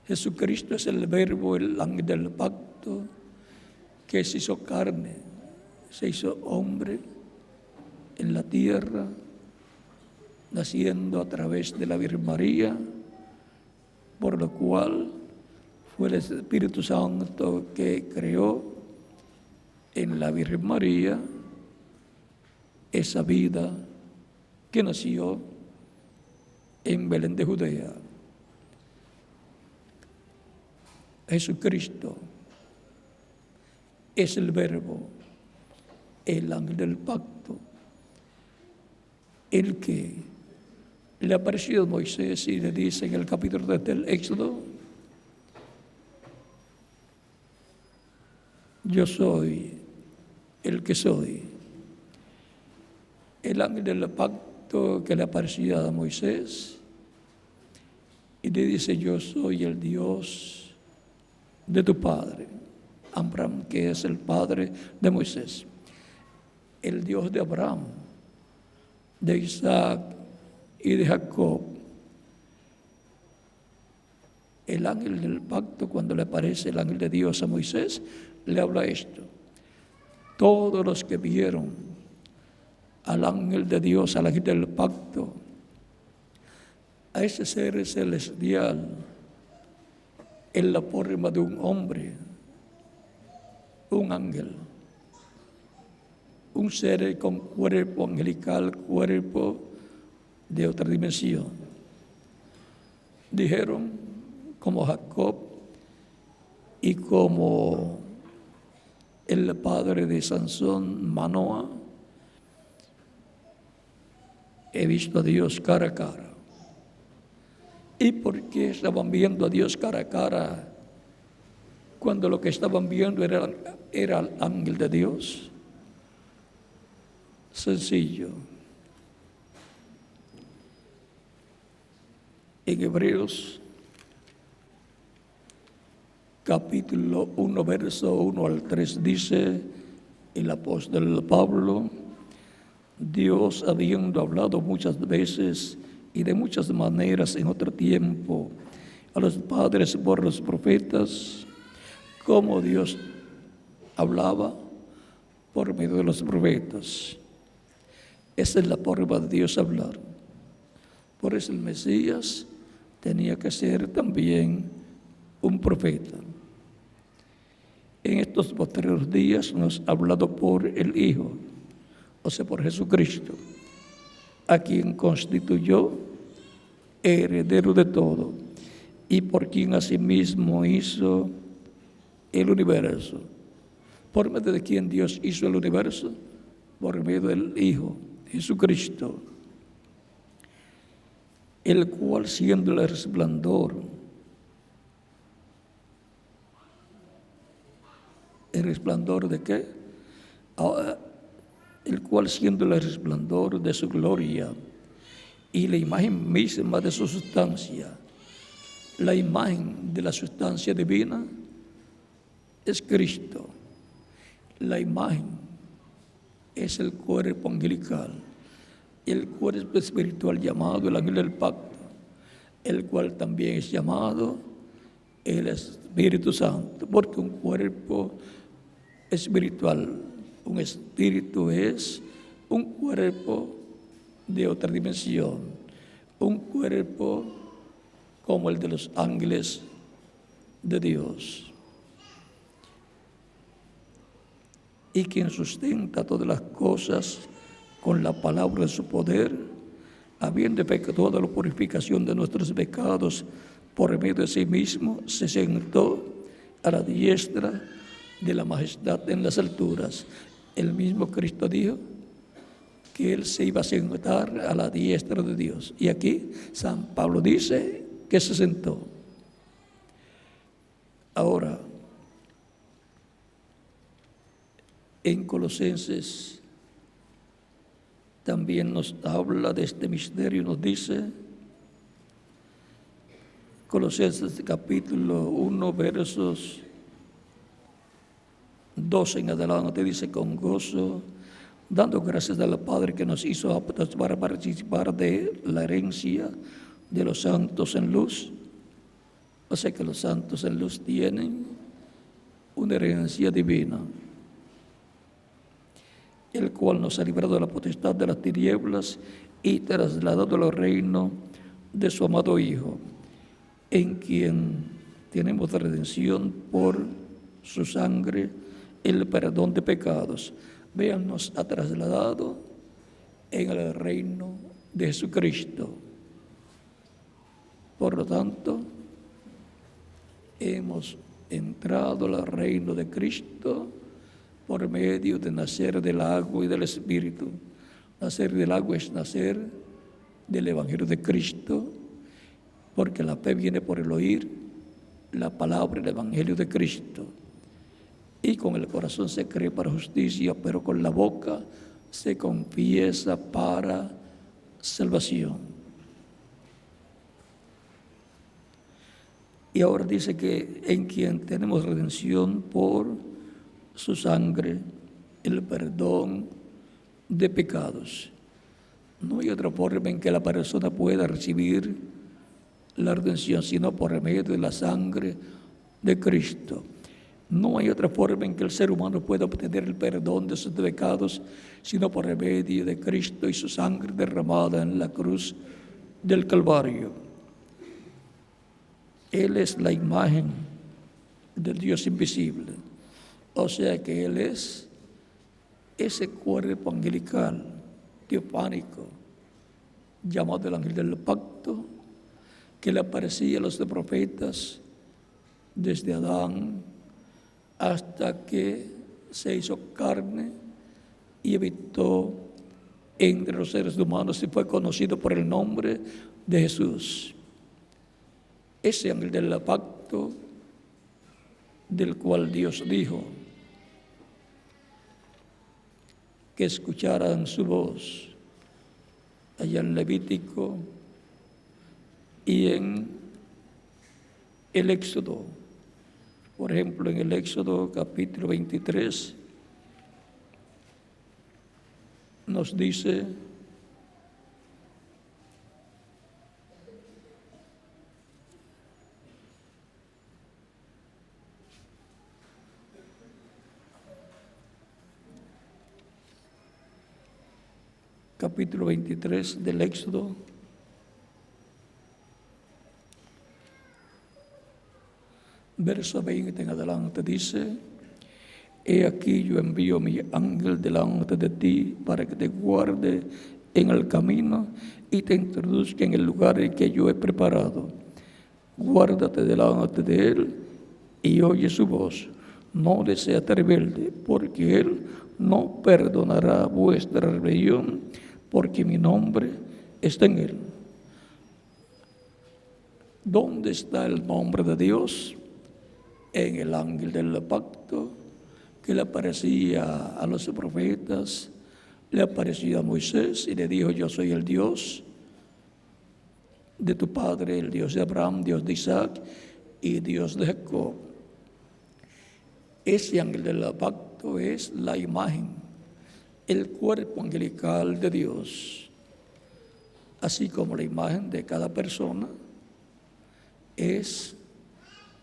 Jesucristo es el verbo, el ángel del pacto, que se hizo carne, se hizo hombre en la tierra, naciendo a través de la Virgen María, por lo cual fue el Espíritu Santo que creó en la Virgen María esa vida que nació en Belén de Judea. Jesucristo es el verbo el ángel del pacto, el que le apareció a Moisés y le dice en el capítulo 3 del Éxodo: yo soy el que soy. El ángel del pacto que le aparecía a Moisés y le dice: yo soy el Dios de tu padre Abraham, que es el padre de Moisés, el Dios de Abraham, de Isaac y de Jacob. El ángel del pacto, cuando le aparece el ángel de Dios a Moisés, le habla esto: todos los que vieron al ángel de Dios, al ángel del pacto, a ese ser celestial en la forma de un hombre, un ángel, un ser con cuerpo angelical, cuerpo de otra dimensión, dijeron, como Jacob y como el padre de Sansón, Manoah: he visto a Dios cara a cara. ¿Y por qué estaban viendo a Dios cara a cara cuando lo que estaban viendo era el ángel de Dios? Sencillo. En Hebreos capítulo 1, verso 1 al 3 dice el apóstol Pablo: Dios, habiendo hablado muchas veces y de muchas maneras en otro tiempo a los padres por los profetas, como Dios hablaba por medio de los profetas. Esa es la forma de Dios hablar. Por eso el Mesías tenía que ser también un profeta. En estos posteriores días nos ha hablado por el Hijo, o sea, por Jesucristo, a quien constituyó heredero de todo y por quien asimismo hizo el universo. ¿Por medio de quién Dios hizo el universo? Por medio del Hijo, Jesucristo, el cual, siendo el resplandor, ¿el resplandor de qué? El cual, siendo el resplandor de su gloria y la imagen misma de su sustancia, la imagen de la sustancia divina es Cristo. La imagen es el cuerpo angelical, el cuerpo espiritual llamado el ángel del pacto, el cual también es llamado el Espíritu Santo, porque un cuerpo espiritual, un espíritu es un cuerpo de otra dimensión, un cuerpo como el de los ángeles de Dios. Y quien sustenta todas las cosas con la palabra de su poder, habiendo efectuado la purificación de nuestros pecados por medio de sí mismo, se sentó a la diestra de la majestad en las alturas. El mismo Cristo dijo que Él se iba a sentar a la diestra de Dios. Y aquí San Pablo dice que se sentó. Ahora, en Colosenses también nos habla de este misterio, nos dice, Colosenses capítulo 1, versos 12 en adelante, dice: con gozo, dando gracias al Padre que nos hizo aptos para participar de la herencia de los santos en luz. O sea que los santos en luz tienen una herencia divina, el cual nos ha librado de la potestad de las tinieblas y trasladado al reino de su amado Hijo, en quien tenemos redención por su sangre, el perdón de pecados. Vean, nos ha trasladado en el reino de Jesucristo. Por lo tanto, hemos entrado al reino de Cristo por medio de nacer del agua y del Espíritu. Nacer del agua es nacer del Evangelio de Cristo, porque la fe viene por el oír la palabra, el Evangelio de Cristo. Y con el corazón se cree para justicia, pero con la boca se confiesa para salvación. Y ahora dice que en quien tenemos redención por su sangre, el perdón de pecados. No hay otra forma en que la persona pueda recibir la redención, sino por medio de la sangre de Cristo. No hay otra forma en que el ser humano pueda obtener el perdón de sus pecados, sino por medio de Cristo y su sangre derramada en la cruz del Calvario. Él es la imagen del Dios invisible. O sea que Él es ese cuerpo angelical, teofánico, llamado el ángel del pacto, que le aparecía a los profetas desde Adán hasta que se hizo carne y habitó entre los seres humanos y fue conocido por el nombre de Jesús. Ese ángel del pacto del cual Dios dijo que escucharan su voz allá en Levítico y en el Éxodo. Por ejemplo, en el Éxodo capítulo 23 nos dice: capítulo 23 del Éxodo, verso 20 en adelante, dice: He aquí yo envío mi ángel delante de ti para que te guarde en el camino y te introduzca en el lugar que yo he preparado. Guárdate delante de él y oye su voz. No le seas rebelde, porque él no perdonará vuestra rebelión, porque mi nombre está en él. ¿Dónde está el nombre de Dios? En el ángel del pacto, que le aparecía a los profetas, le apareció a Moisés y le dijo: yo soy el Dios de tu padre, el Dios de Abraham, Dios de Isaac y Dios de Jacob. Ese ángel del pacto es la imagen, el cuerpo angelical de Dios, así como la imagen de cada persona es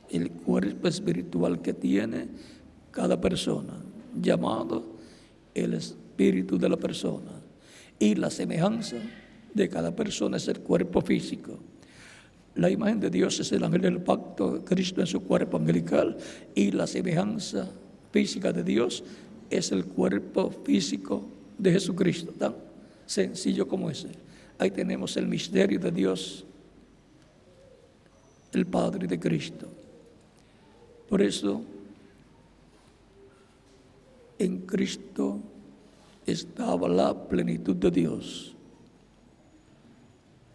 el cuerpo espiritual que tiene cada persona, llamado el espíritu de la persona. Y la semejanza de cada persona es el cuerpo físico. La imagen de Dios es el ángel del pacto, Cristo en su cuerpo angelical, y la semejanza física de Dios es el cuerpo físico de Jesucristo, tan sencillo como ese. Ahí tenemos el misterio de Dios, el Padre de Cristo. Por eso, en Cristo estaba la plenitud de Dios.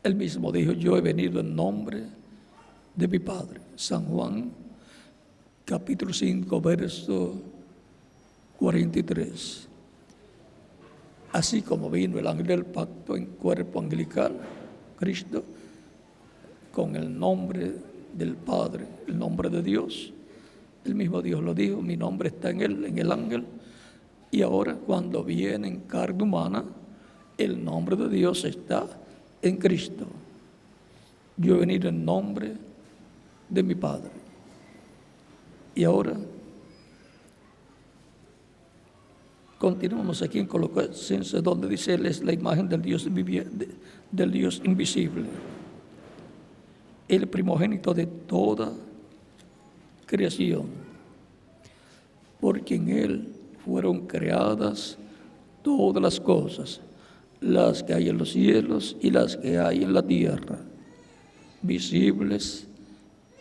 Él mismo dijo: yo he venido en nombre de mi Padre. San Juan, capítulo 5, verso 43. Así como vino el ángel del pacto en cuerpo angelical, Cristo, con el nombre del Padre, el nombre de Dios, el mismo Dios lo dijo: mi nombre está en él, en el ángel. Y ahora, cuando viene en carne humana, el nombre de Dios está en Cristo. Yo he venido en nombre de mi Padre. Y ahora continuamos aquí en Colosenses, donde dice: Él es la imagen del Dios viviente, del Dios invisible, el primogénito de toda creación, porque en Él fueron creadas todas las cosas, las que hay en los cielos y las que hay en la tierra, visibles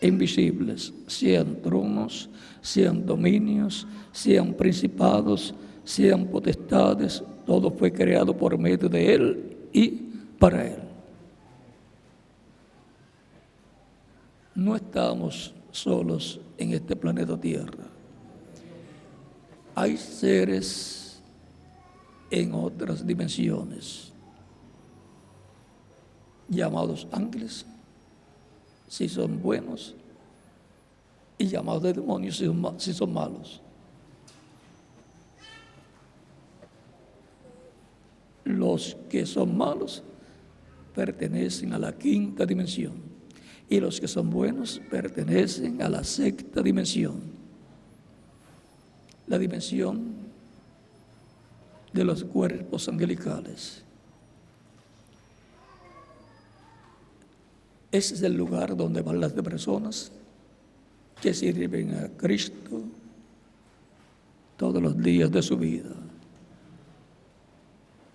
invisibles, sean tronos, sean dominios, sean principados, sean potestades, todo fue creado por medio de Él y para Él. No estamos solos en este planeta Tierra. Hay seres en otras dimensiones, llamados ángeles, si son buenos, y llamados de demonios si son malos. Los que son malos pertenecen a la quinta dimensión y los que son buenos pertenecen a la sexta dimensión, la dimensión de los cuerpos angelicales. Ese es el lugar donde van las personas que sirven a Cristo todos los días de su vida.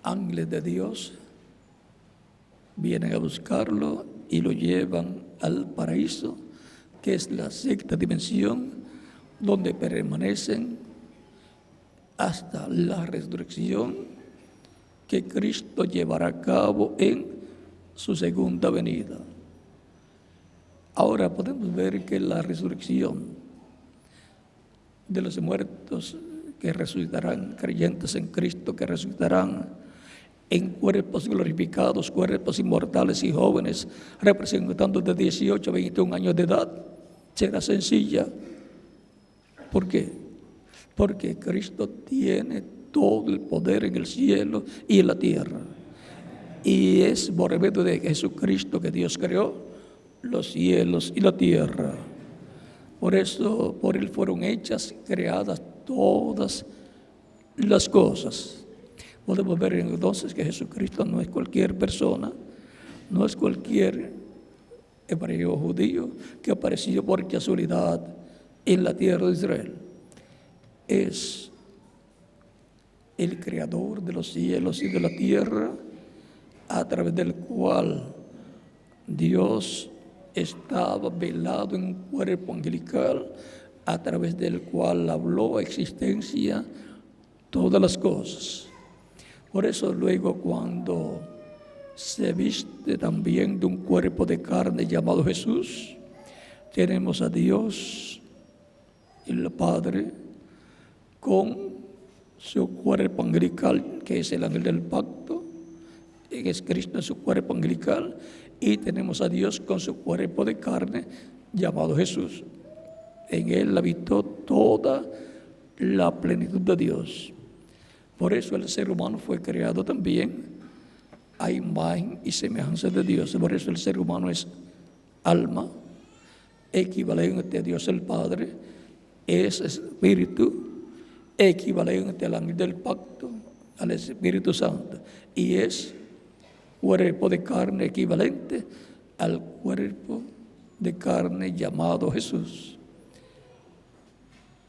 Ángeles de Dios vienen a buscarlo y lo llevan al paraíso, que es la sexta dimensión, donde permanecen hasta la resurrección que Cristo llevará a cabo en su segunda venida. Ahora podemos ver que la resurrección de los muertos que resucitarán, creyentes en Cristo que resucitarán en cuerpos glorificados, cuerpos inmortales y jóvenes, representando de 18 a 21 años de edad, será sencilla. ¿Por qué? Porque Cristo tiene todo el poder en el cielo y en la tierra. Y es por medio de Jesucristo que Dios creó los cielos y la tierra. Por eso, por Él fueron hechas, creadas todas las cosas. Podemos ver entonces que Jesucristo no es cualquier persona, no es cualquier hebreo o judío que apareció por casualidad en la tierra de Israel. Es el creador de los cielos y de la tierra, a través del cual Dios estaba velado en un cuerpo angelical, a través del cual habló a existencia todas las cosas. Por eso luego, cuando se viste también de un cuerpo de carne llamado Jesús, tenemos a Dios, el Padre, con su cuerpo angelical, que es el ángel del pacto, que es Cristo en su cuerpo angelical, y tenemos a Dios con su cuerpo de carne llamado Jesús. En Él habitó toda la plenitud de Dios. Por eso el ser humano fue creado también a imagen y semejanza de Dios. Por eso el ser humano es alma, equivalente a Dios el Padre, es espíritu, equivalente al ángel del pacto, al Espíritu Santo, y es cuerpo de carne equivalente al cuerpo de carne llamado Jesús.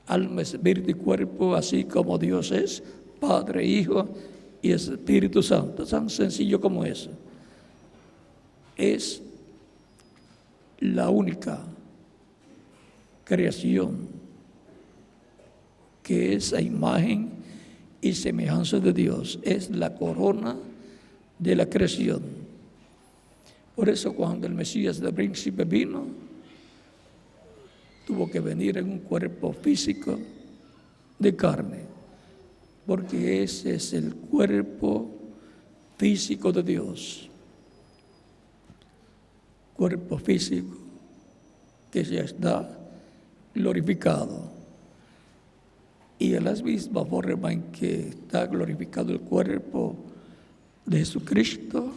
Alma, espíritu y cuerpo, así como Dios es Padre, Hijo y Espíritu Santo, tan sencillo como eso. Es la única creación que es a imagen y semejanza de Dios, es la corona de la creación. Por eso cuando el Mesías del príncipe vino, tuvo que venir en un cuerpo físico de carne, porque ese es el cuerpo físico de Dios. Cuerpo físico que ya está glorificado. Y en la misma forma en que está glorificado el cuerpo de Jesucristo,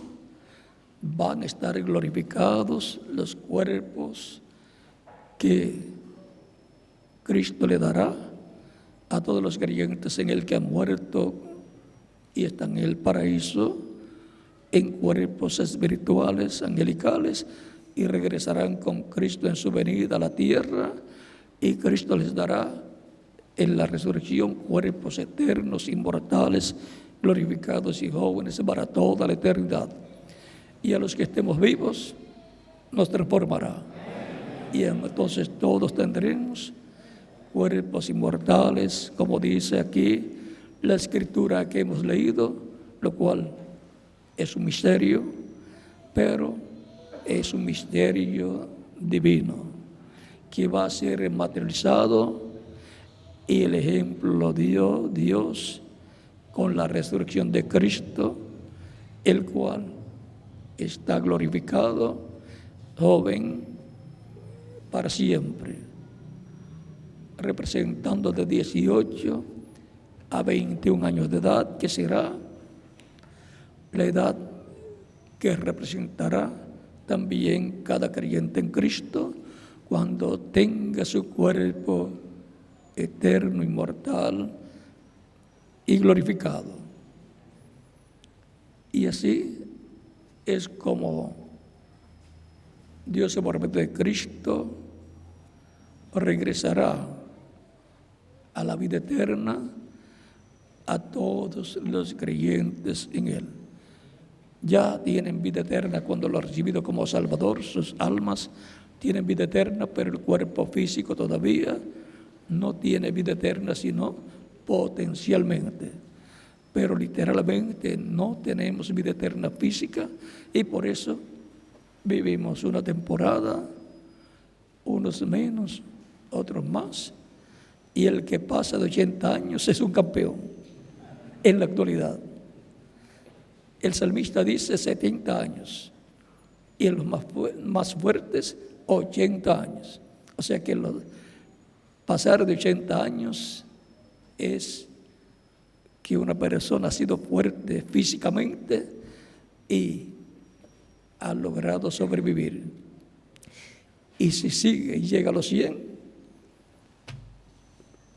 van a estar glorificados los cuerpos que Cristo le dará a todos los creyentes en el que han muerto y están en el paraíso, en cuerpos espirituales, angelicales, y regresarán con Cristo en su venida a la tierra, y Cristo les dará en la resurrección cuerpos eternos, inmortales, glorificados y jóvenes para toda la eternidad. Y a los que estemos vivos, nos transformará. y entonces todos tendremos cuerpos inmortales, como dice aquí la escritura que hemos leído, lo cual es un misterio, pero es un misterio divino que va a ser materializado, y el ejemplo lo dio Dios con la resurrección de Cristo, el cual está glorificado, joven para siempre, representando de 18 a 21 años de edad, que será la edad que representará también cada creyente en Cristo cuando tenga su cuerpo eterno, inmortal y glorificado. Y así es como Dios, por medio de Cristo, regresará a la vida eterna a todos los creyentes en Él. Ya tienen vida eterna cuando lo han recibido como Salvador, sus almas tienen vida eterna, pero el cuerpo físico todavía no tiene vida eterna, sino potencialmente. Pero literalmente no tenemos vida eterna física, y por eso vivimos una temporada, unos menos, otros más, y el que pasa de 80 años es un campeón en la actualidad. El salmista dice 70 años, y en los más fuertes 80 años. O sea que pasar de 80 años es que una persona ha sido fuerte físicamente y ha logrado sobrevivir. Y si sigue y llega a los 100,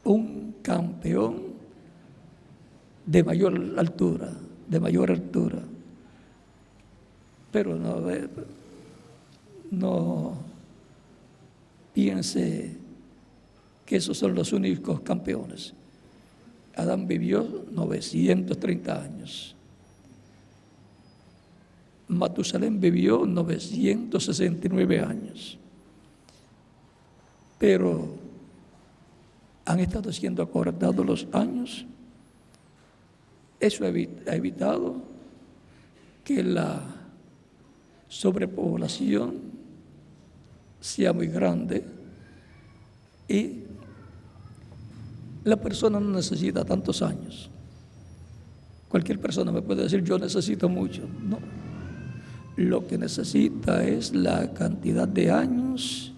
un campeón de mayor altura. Pero no piense que esos son los únicos campeones. Adán vivió 930 años. Matusalén vivió 969 años. Pero han estado siendo acortados los años. Eso ha evitado que la sobrepoblación sea muy grande, y la persona no necesita tantos años. Cualquier persona me puede decir, yo necesito mucho. No. Lo que necesita es la cantidad de años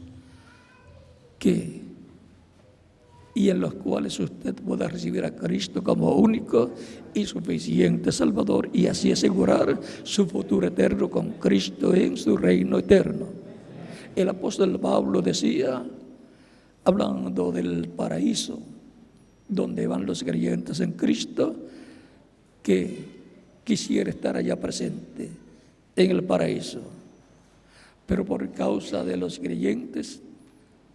y en los cuales usted pueda recibir a Cristo como único y suficiente Salvador, y así asegurar su futuro eterno con Cristo en su reino eterno. El apóstol Pablo decía, hablando del paraíso, donde van los creyentes en Cristo, que quisiera estar allá presente en el paraíso. Pero por causa de los creyentes,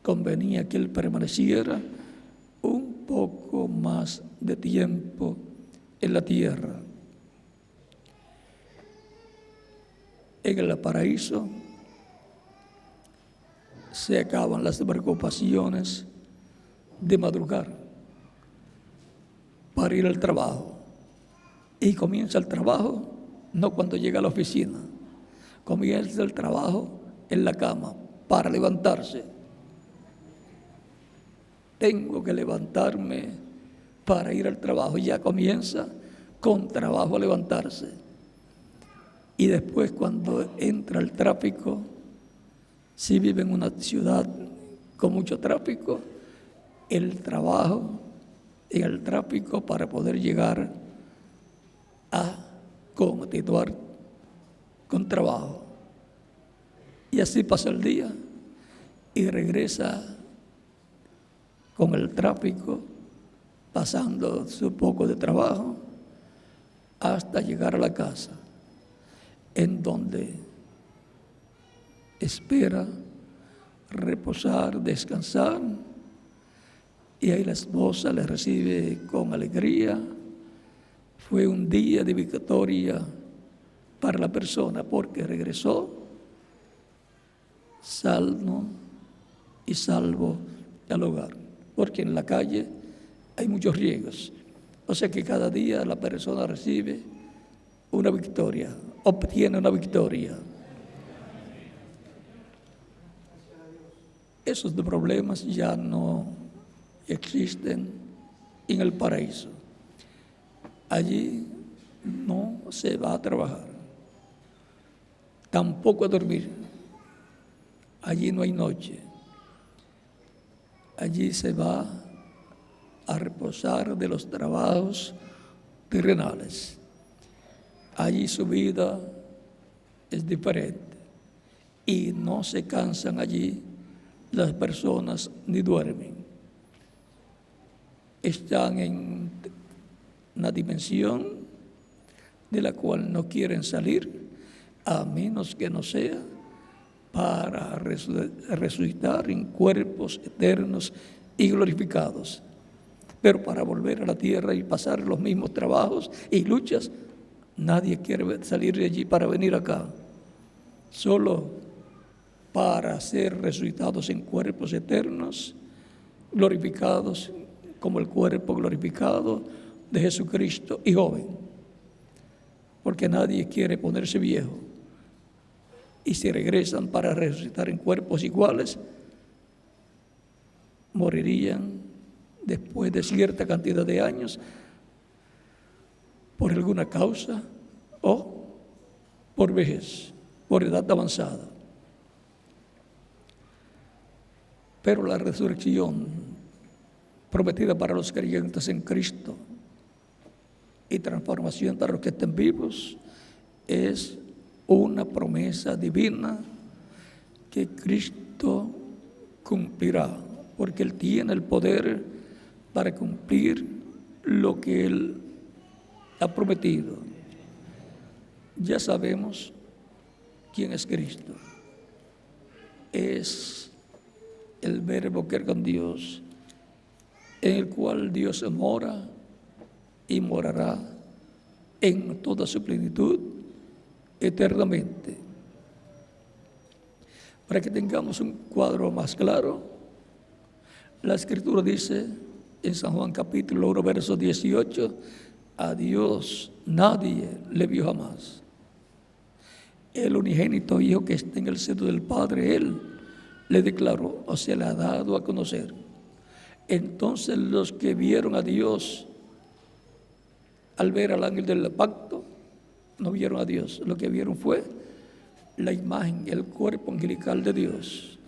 convenía que él permaneciera un poco más de tiempo en la tierra. En el paraíso se acaban las preocupaciones de madrugar para ir al trabajo, y comienza el trabajo no cuando llega a la oficina, comienza el trabajo en la cama para levantarse. Tengo que levantarme para ir al trabajo, y ya comienza con trabajo a levantarse. Y después, cuando entra el tráfico, si vive en una ciudad con mucho tráfico, el trabajo en el tráfico para poder llegar a continuar con trabajo. Y así pasa el día y regresa con el tráfico, pasando su poco de trabajo, hasta llegar a la casa, en donde espera reposar, descansar, y ahí la esposa le recibe con alegría. Fue un día de victoria para la persona, porque regresó sano y salvo al hogar, porque en la calle hay muchos riesgos. O sea que cada día la persona recibe una victoria, obtiene una victoria. Esos problemas ya no existen en el paraíso. Allí no se va a trabajar, tampoco a dormir. Allí no hay noche. Allí se va a reposar de los trabajos terrenales. Allí su vida es diferente y no se cansan allí las personas ni duermen. Están en una dimensión de la cual no quieren salir, a menos que no sea para resucitar en cuerpos eternos y glorificados. Pero para volver a la tierra y pasar los mismos trabajos y luchas, nadie quiere salir de allí para venir acá. Solo para ser resucitados en cuerpos eternos, glorificados como el cuerpo glorificado de Jesucristo y joven. Porque nadie quiere ponerse viejo. Y si regresan para resucitar en cuerpos iguales, morirían después de cierta cantidad de años por alguna causa o por vejez, por edad avanzada. Pero la resurrección prometida para los creyentes en Cristo y transformación para los que estén vivos es una promesa divina que Cristo cumplirá, porque Él tiene el poder para cumplir lo que Él ha prometido. Ya sabemos quién es Cristo. Es el Verbo que era con Dios, en el cual Dios mora y morará en toda su plenitud eternamente. Para que tengamos un cuadro más claro, la Escritura dice en San Juan capítulo 1, verso 18, a Dios nadie le vio jamás. El unigénito Hijo que está en el seno del Padre, Él le declaró, o se le ha dado a conocer. Entonces los que vieron a Dios al ver al ángel del pacto, no vieron a Dios, lo que vieron fue la imagen, el cuerpo angelical de Dios,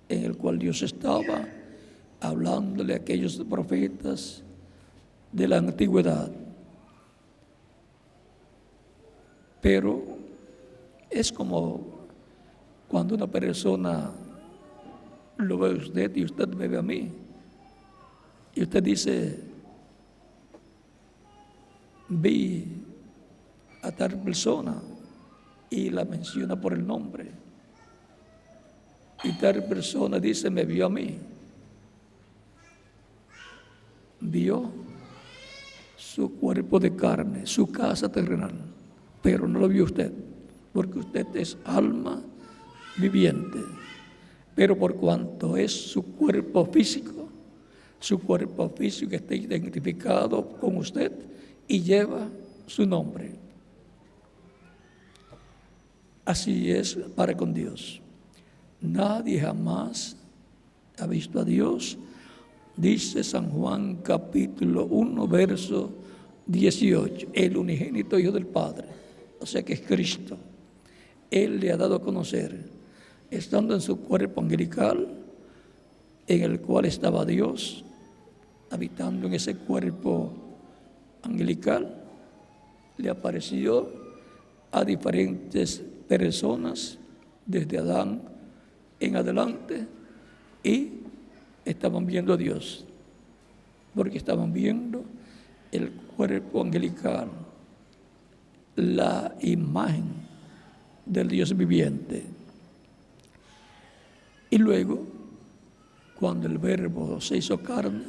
en el cual Dios estaba hablándole a aquellos profetas de la antigüedad. Pero es como cuando una persona lo ve a usted y usted me ve a mí, y usted dice, vi a tal persona, y la menciona por el nombre, y tal persona dice, me vio a mí. Vio su cuerpo de carne, su casa terrenal, pero no lo vio usted, porque usted es alma viviente. Pero por cuanto es su cuerpo físico está identificado con usted y lleva su nombre. Así es para con Dios. Nadie jamás ha visto a Dios, dice San Juan capítulo 1, verso 18, el unigénito Hijo del Padre, o sea que es Cristo. Él le ha dado a conocer, estando en su cuerpo angelical, en el cual estaba Dios, habitando en ese cuerpo angelical, le apareció a diferentes personas desde Adán en adelante y estaban viendo a Dios, porque estaban viendo el cuerpo angelical, la imagen del Dios viviente. Y luego, cuando el Verbo se hizo carne,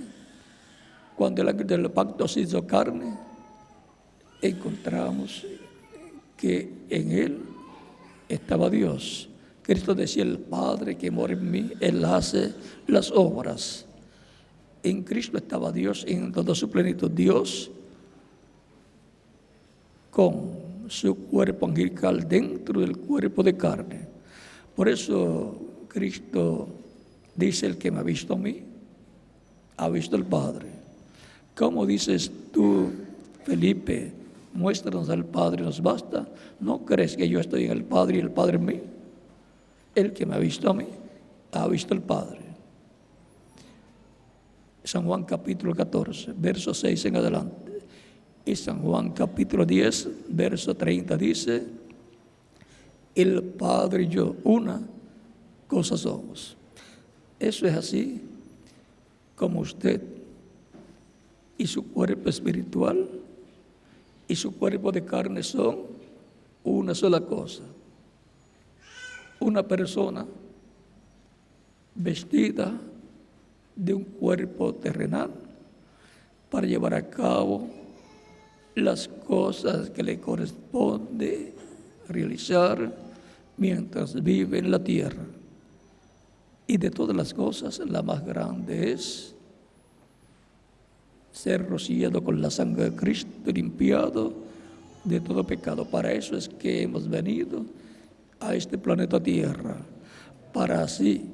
cuando el ángel del pacto se hizo carne, encontramos que en Él estaba Dios, Cristo decía: el Padre que mora en mí, Él hace las obras. En Cristo estaba Dios en toda su plenitud. Dios con su cuerpo angelical dentro del cuerpo de carne. Por eso Cristo dice: el que me ha visto a mí, ha visto al Padre. ¿Cómo dices tú, Felipe, muéstranos al Padre, nos basta? ¿No crees que yo estoy en el Padre y el Padre en mí? El que me ha visto a mí, ha visto al Padre. San Juan capítulo 14, verso 6 en adelante. Y San Juan capítulo 10, verso 30 dice: el Padre y yo, una cosa somos. Eso es así como usted y su cuerpo espiritual y su cuerpo de carne son una sola cosa. Una persona vestida de un cuerpo terrenal para llevar a cabo las cosas que le corresponde realizar mientras vive en la tierra. Y de todas las cosas, la más grande es ser rociado con la sangre de Cristo, limpiado de todo pecado. Para eso es que hemos venido a este planeta Tierra, para así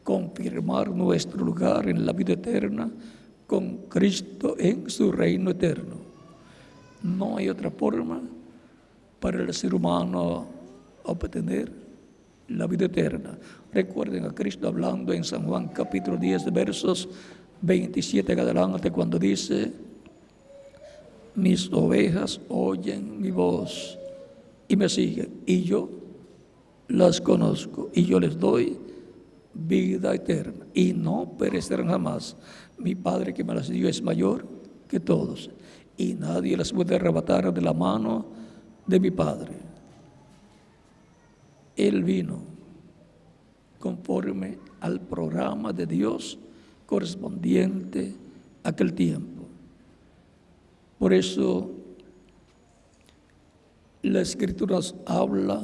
confirmar nuestro lugar en la vida eterna con Cristo en su reino eterno. No hay otra forma para el ser humano obtener la vida eterna. Recuerden a Cristo hablando en San Juan capítulo 10, versos 27 en adelante, cuando dice: mis ovejas oyen mi voz y me siguen, y yo las conozco, y yo les doy vida eterna, y no perecerán jamás. Mi Padre que me las dio es mayor que todos, y nadie las puede arrebatar de la mano de mi Padre. Él vino conforme al programa de Dios correspondiente a aquel tiempo. Por eso la Escritura nos habla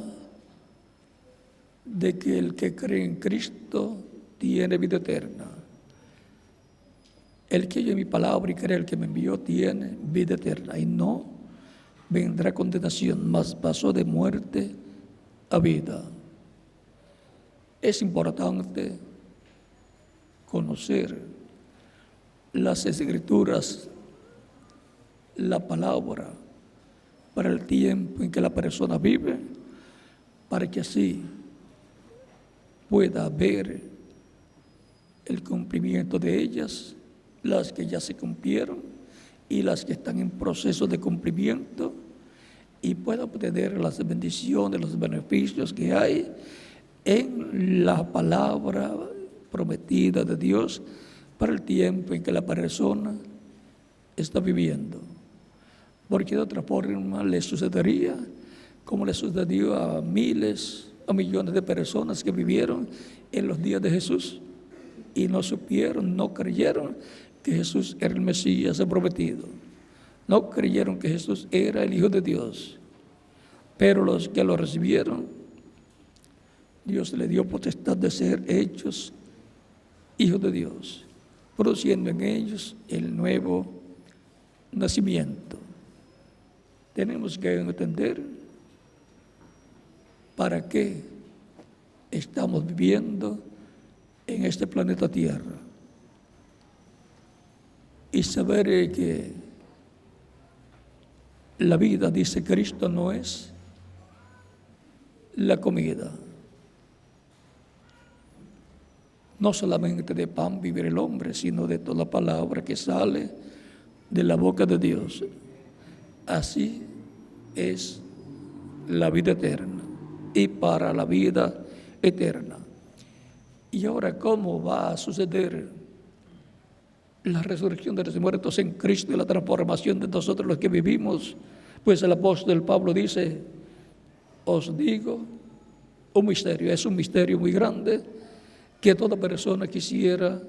de que el que cree en Cristo tiene vida eterna. El que oye mi palabra y cree el que me envió tiene vida eterna, y no vendrá condenación, mas pasó de muerte a vida. Es importante conocer las Escrituras, la palabra, para el tiempo en que la persona vive, para que así pueda ver el cumplimiento de ellas, las que ya se cumplieron y las que están en proceso de cumplimiento, y pueda obtener las bendiciones, los beneficios que hay en la palabra prometida de Dios para el tiempo en que la persona está viviendo. Porque de otra forma le sucedería como le sucedió a miles, a millones de personas que vivieron en los días de Jesús y no supieron, no creyeron que Jesús era el Mesías prometido. No creyeron que Jesús era el Hijo de Dios. Pero los que lo recibieron, Dios le dio potestad de ser hechos hijos de Dios, produciendo en ellos el nuevo nacimiento. Tenemos que entender para qué estamos viviendo en este planeta Tierra y saber que la vida, dice Cristo, no es la comida. No solamente de pan vive el hombre, sino de toda palabra que sale de la boca de Dios. Así es la vida eterna y para la vida eterna. Y ahora, ¿cómo va a suceder la resurrección de los muertos en Cristo y la transformación de nosotros los que vivimos? Pues el apóstol Pablo dice: os digo un misterio. Es un misterio muy grande que toda persona quisiera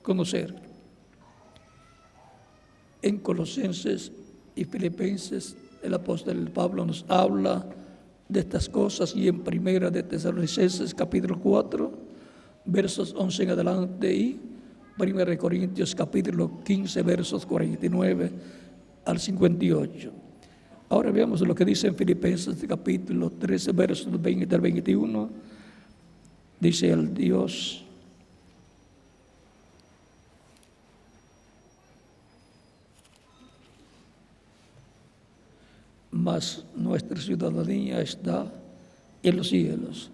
conocer. En Colosenses y Filipenses, el apóstol Pablo nos habla de estas cosas y en Primera de Tesalonicenses capítulo 4, versos 11 en adelante, y Primera de Corintios capítulo 15, versos 49 al 58. Ahora veamos lo que dice en Filipenses capítulo 13, versos 20 al 21. Dice el Dios: mas nuestra ciudadanía está en los cielos.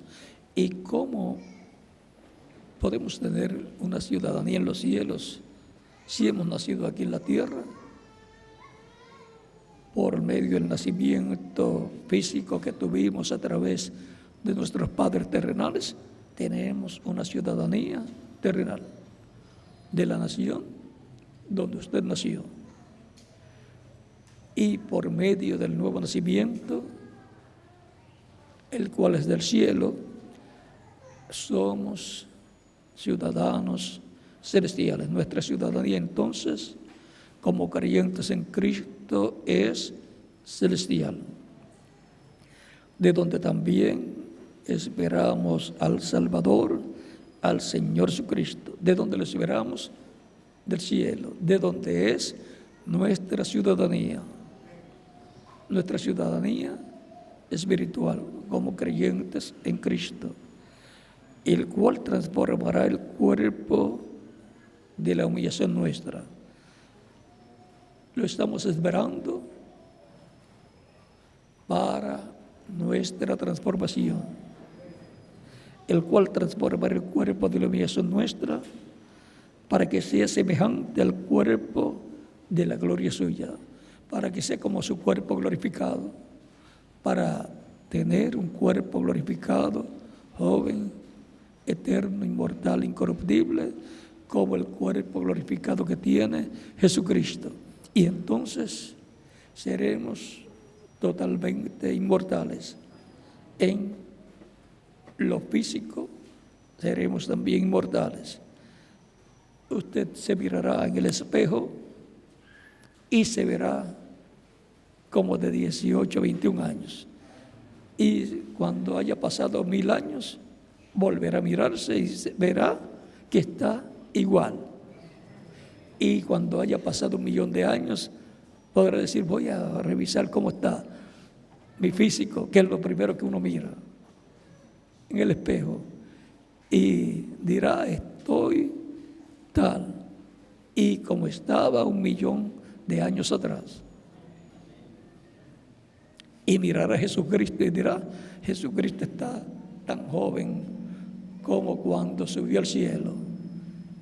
¿Y cómo podemos tener una ciudadanía en los cielos si hemos nacido aquí en la tierra? Por medio del nacimiento físico que tuvimos a través de nuestros padres terrenales, tenemos una ciudadanía terrenal de la nación donde usted nació. Y por medio del nuevo nacimiento, el cual es del cielo, somos ciudadanos celestiales. Nuestra ciudadanía entonces, como creyentes en Cristo, es celestial, de donde también esperamos al Salvador, al Señor Jesucristo. ¿De donde lo esperamos? Del cielo, de donde es nuestra ciudadanía. Nuestra ciudadanía espiritual como creyentes en Cristo, el cual transformará el cuerpo de la humillación nuestra. Lo estamos esperando para nuestra transformación, el cual transformará el cuerpo de la humillación nuestra para que sea semejante al cuerpo de la gloria suya, para que sea como su cuerpo glorificado, para tener un cuerpo glorificado, joven, eterno, inmortal, incorruptible, como el cuerpo glorificado que tiene Jesucristo. Y entonces seremos totalmente inmortales. En lo físico seremos también inmortales. Usted se mirará en el espejo y se verá como de 18 a 21 años. Y cuando haya pasado 1000 años, volverá a mirarse y verá que está igual. Y cuando haya pasado 1.000.000 de años, podrá decir: voy a revisar cómo está mi físico, que es lo primero que uno mira en el espejo. Y dirá: estoy tal y como estaba 1.000.000 de años atrás. Y mirará a Jesucristo y dirá: Jesucristo está tan joven como cuando subió al cielo,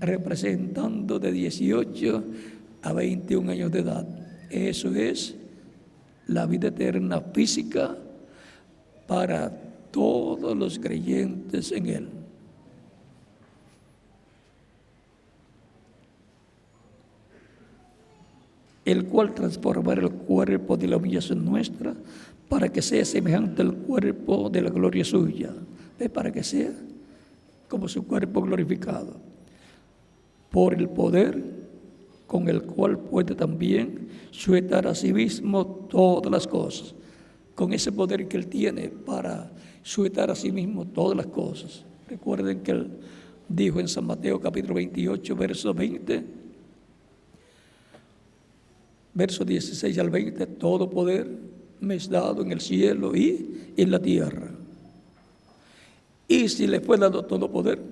representando de 18 a 21 años de edad. Eso es la vida eterna física para todos los creyentes en Él. El cual transformará el cuerpo de la humillación nuestra para que sea semejante al cuerpo de la gloria suya, para que sea como su cuerpo glorificado, por el poder con el cual puede también sujetar a sí mismo todas las cosas, con ese poder que Él tiene para sujetar a sí mismo todas las cosas. Recuerden que Él dijo en San Mateo capítulo 28, verso 20, verso 16 al 20, todo poder me es dado en el cielo y en la tierra. Y si le fue dado todo poder,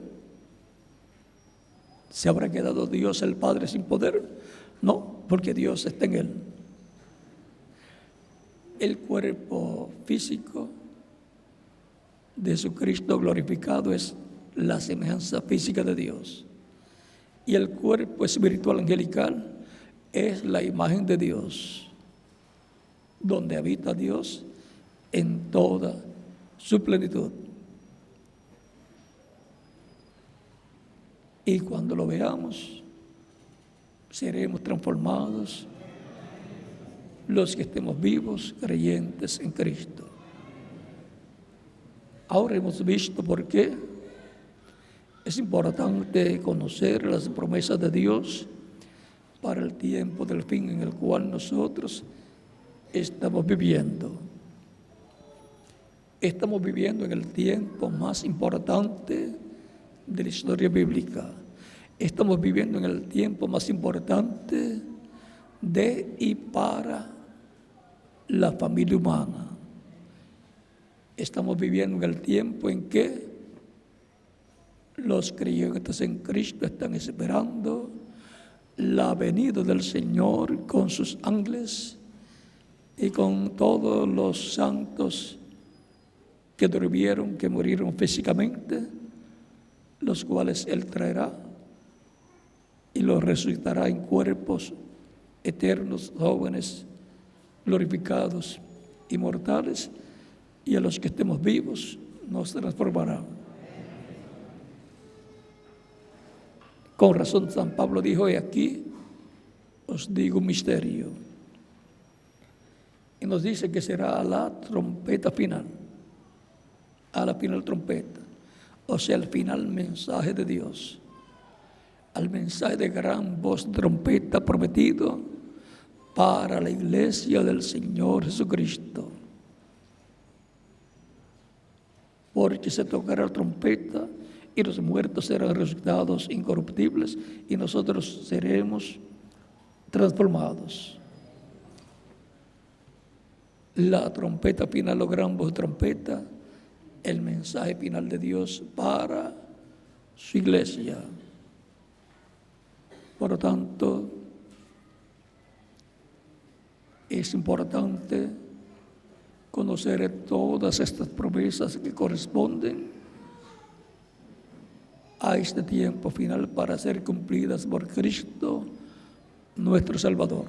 ¿se habrá quedado Dios el Padre sin poder? No, porque Dios está en Él. El cuerpo físico de Jesucristo glorificado es la semejanza física de Dios. Y el cuerpo espiritual angelical es la imagen de Dios, donde habita Dios en toda su plenitud. Y cuando lo veamos, seremos transformados los que estemos vivos, creyentes en Cristo. Ahora hemos visto por qué es importante conocer las promesas de Dios para el tiempo del fin en el cual nosotros estamos viviendo. Estamos viviendo en el tiempo más importante de la historia bíblica. Estamos viviendo en el tiempo más importante de y para la familia humana. Estamos viviendo en el tiempo en que los creyentes en Cristo están esperando la venida del Señor con sus ángeles y con todos los santos que durmieron, que murieron físicamente, los cuales Él traerá y los resucitará en cuerpos eternos, jóvenes, glorificados, inmortales, y a los que estemos vivos nos transformará. Con razón San Pablo dijo: he aquí, os digo un misterio. Y nos dice que será a la trompeta final, a la final trompeta, o sea, al final mensaje de Dios, al mensaje de gran voz de trompeta prometido para la iglesia del Señor Jesucristo. Porque se tocará la trompeta y los muertos serán resucitados incorruptibles y nosotros seremos transformados. La trompeta final, o gran voz de trompeta, el mensaje final de Dios para su iglesia. Por lo tanto, es importante conocer todas estas promesas que corresponden a este tiempo final para ser cumplidas por Cristo, nuestro Salvador.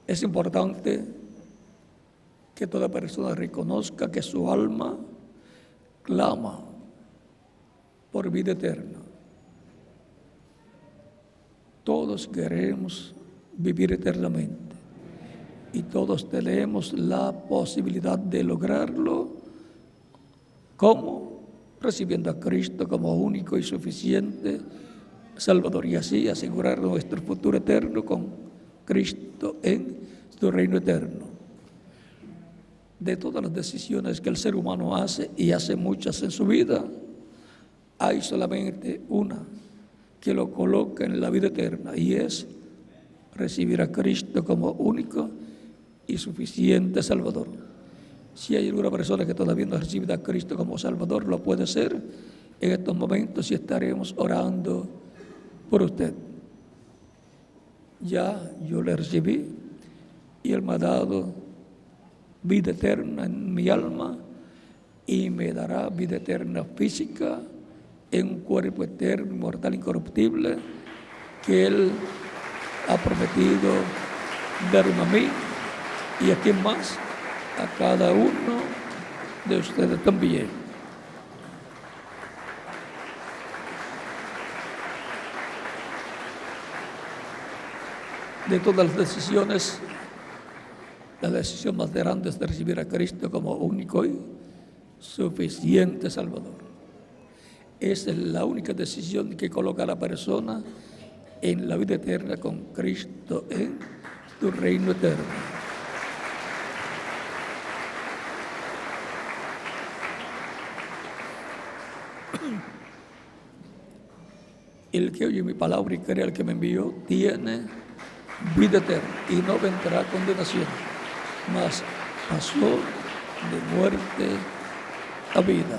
Es importante que toda persona reconozca que su alma clama por vida eterna. Todos queremos vivir eternamente y todos tenemos la posibilidad de lograrlo. ¿Cómo? Recibiendo a Cristo como único y suficiente Salvador, y así asegurar nuestro futuro eterno con Cristo en su reino eterno. De todas las decisiones que el ser humano hace, y hace muchas en su vida, hay solamente una que lo coloca en la vida eterna, y es recibir a Cristo como único y suficiente Salvador. Si hay alguna persona que todavía no ha recibido a Cristo como Salvador, lo puede hacer en estos momentos y estaremos orando por usted. Ya yo le recibí y Él me ha dado vida eterna en mi alma y me dará vida eterna física en un cuerpo eterno, inmortal, incorruptible, que Él ha prometido darme a mí y a quien más, a cada uno de ustedes también. De todas las decisiones, la decisión más grande es de recibir a Cristo como único y suficiente Salvador. Esa es la única decisión que coloca a la persona en la vida eterna con Cristo en su reino eterno. El que oye mi palabra y cree al que me envió tiene vida eterna y no vendrá condenación, mas pasó de muerte a vida.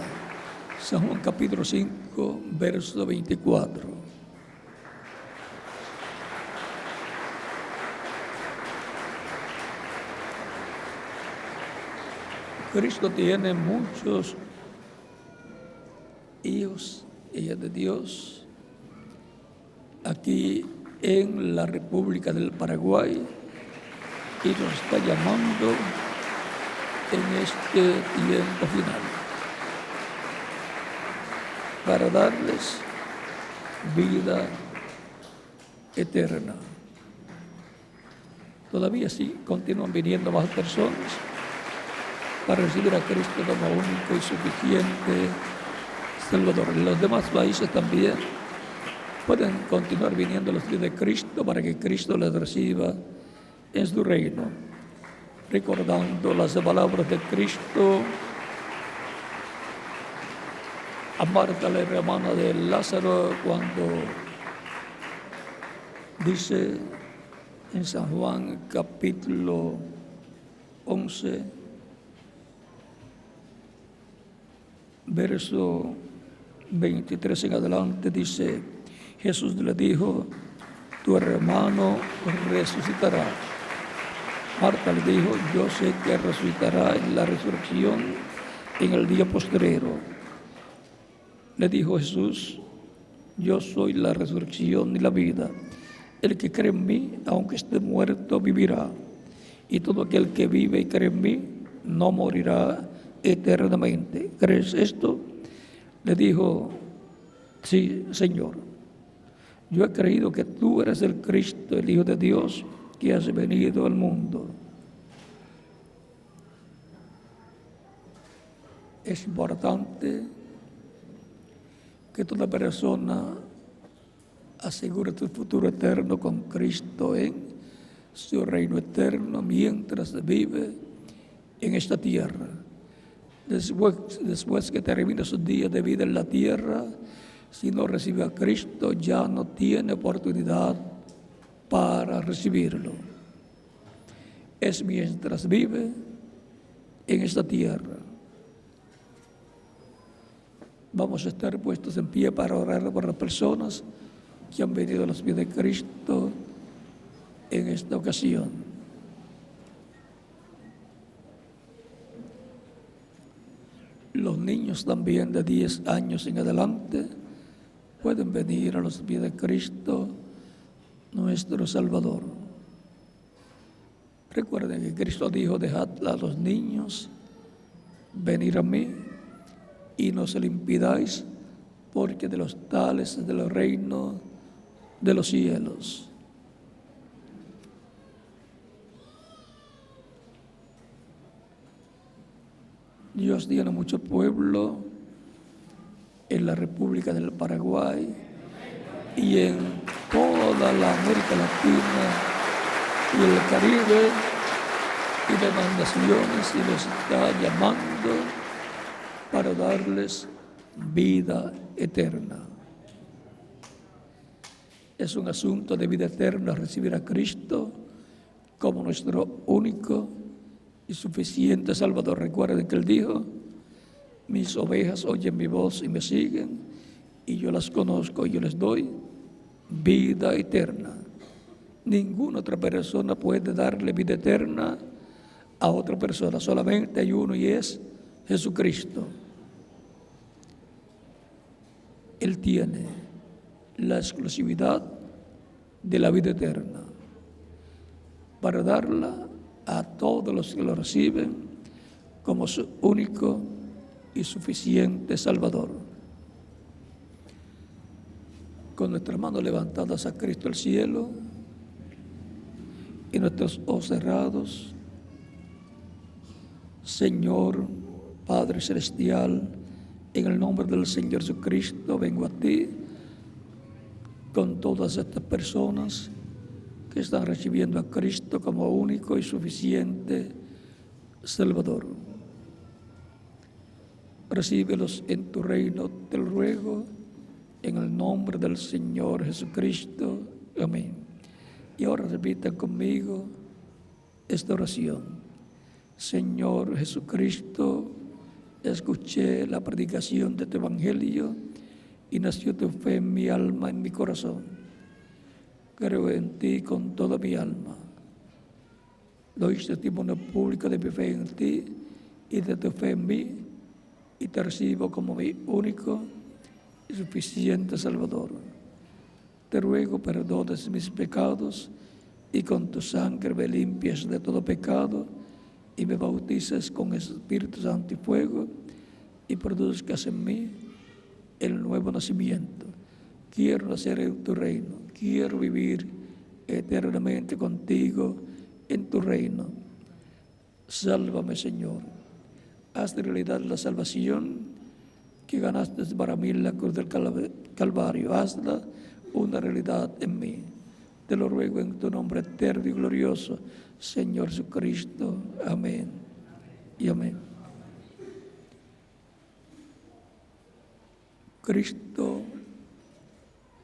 San Juan capítulo 5, verso 24. Cristo tiene muchos hijos, hijas de Dios, aquí en la República del Paraguay, y nos está llamando en este tiempo final para darles vida eterna. Todavía sí continúan viniendo más personas para recibir a Cristo como único y suficiente Salvador. En los demás países también pueden continuar viniendo los hijos de Cristo para que Cristo les reciba en su reino. recordando las palabras de Cristo a Marta, la hermana de Lázaro, cuando dice en San Juan capítulo 11, verso 23 en adelante, dice: Jesús le dijo, tu hermano resucitará. Marta le dijo, yo sé que resucitará en la resurrección en el día postrero. Le dijo Jesús, yo soy la resurrección y la vida. El que cree en mí, aunque esté muerto, vivirá. Y todo aquel que vive y cree en mí, no morirá eternamente. ¿Crees esto? Le dijo, sí, Señor. Yo he creído que tú eres el Cristo, el Hijo de Dios, que has venido al mundo. Es importante que toda persona asegure tu futuro eterno con Cristo en su reino eterno mientras vive en esta tierra. Después que termine su día de vida en la tierra, si no recibe a Cristo, ya no tiene oportunidad para recibirlo. Es mientras vive en esta tierra. Vamos a estar puestos en pie para orar por las personas que han venido a los pies de Cristo en esta ocasión. Los niños también de 10 años en adelante pueden venir a los pies de Cristo, nuestro Salvador. Recuerden que Cristo dijo, dejad a los niños venir a mí y no se lo impidáis, porque de los tales es del reino de los cielos. Dios tiene mucho pueblo en la República del Paraguay y en toda la América Latina y el Caribe y demás naciones, y los está llamando para darles vida eterna. Es un asunto de vida eterna recibir a Cristo como nuestro único y suficiente Salvador. Recuerden que Él dijo, mis ovejas oyen mi voz y me siguen, y yo las conozco y yo les doy vida eterna. Ninguna otra persona puede darle vida eterna a otra persona. Solamente hay uno y es Jesucristo. Él tiene la exclusividad de la vida eterna para darla a todos los que lo reciben como su único y suficiente Salvador. Con nuestras manos levantadas a Cristo al cielo y nuestros ojos cerrados, Señor, Padre Celestial, en el nombre del Señor Jesucristo, vengo a ti con todas estas personas que están recibiendo a Cristo como único y suficiente Salvador. Recíbelos en tu reino, te lo ruego, en el nombre del Señor Jesucristo. Amén. Y ahora repitan conmigo esta oración. Señor Jesucristo, escuché la predicación de tu evangelio y nació tu fe en mi alma, en mi corazón. Creo en ti con toda mi alma. Doy testimonio público de mi fe en ti y de tu fe en mí, y te recibo como mi único y suficiente Salvador. Te ruego perdones mis pecados y con tu sangre me limpies de todo pecado y me bautices con Espíritu Santo y fuego y produzcas en mí el nuevo nacimiento. Quiero nacer en tu reino, quiero vivir eternamente contigo en tu reino. Sálvame, Señor. Haz de realidad la salvación que ganaste para mí en la cruz del Calvario. Hazla una realidad en mí. Te lo ruego en tu nombre eterno y glorioso, Señor Jesucristo. Amén y amén. Cristo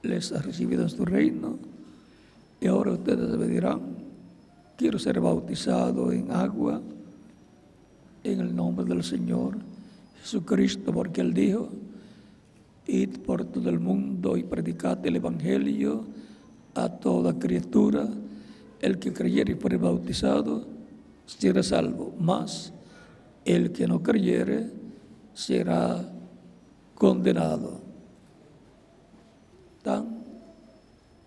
les ha recibido en su reino y ahora ustedes me dirán: quiero ser bautizado en agua en el nombre del Señor Jesucristo, porque Él dijo: id por todo el mundo y predicad el Evangelio a toda criatura. El que creyere y fuere bautizado será salvo, mas el que no creyere será condenado. Tan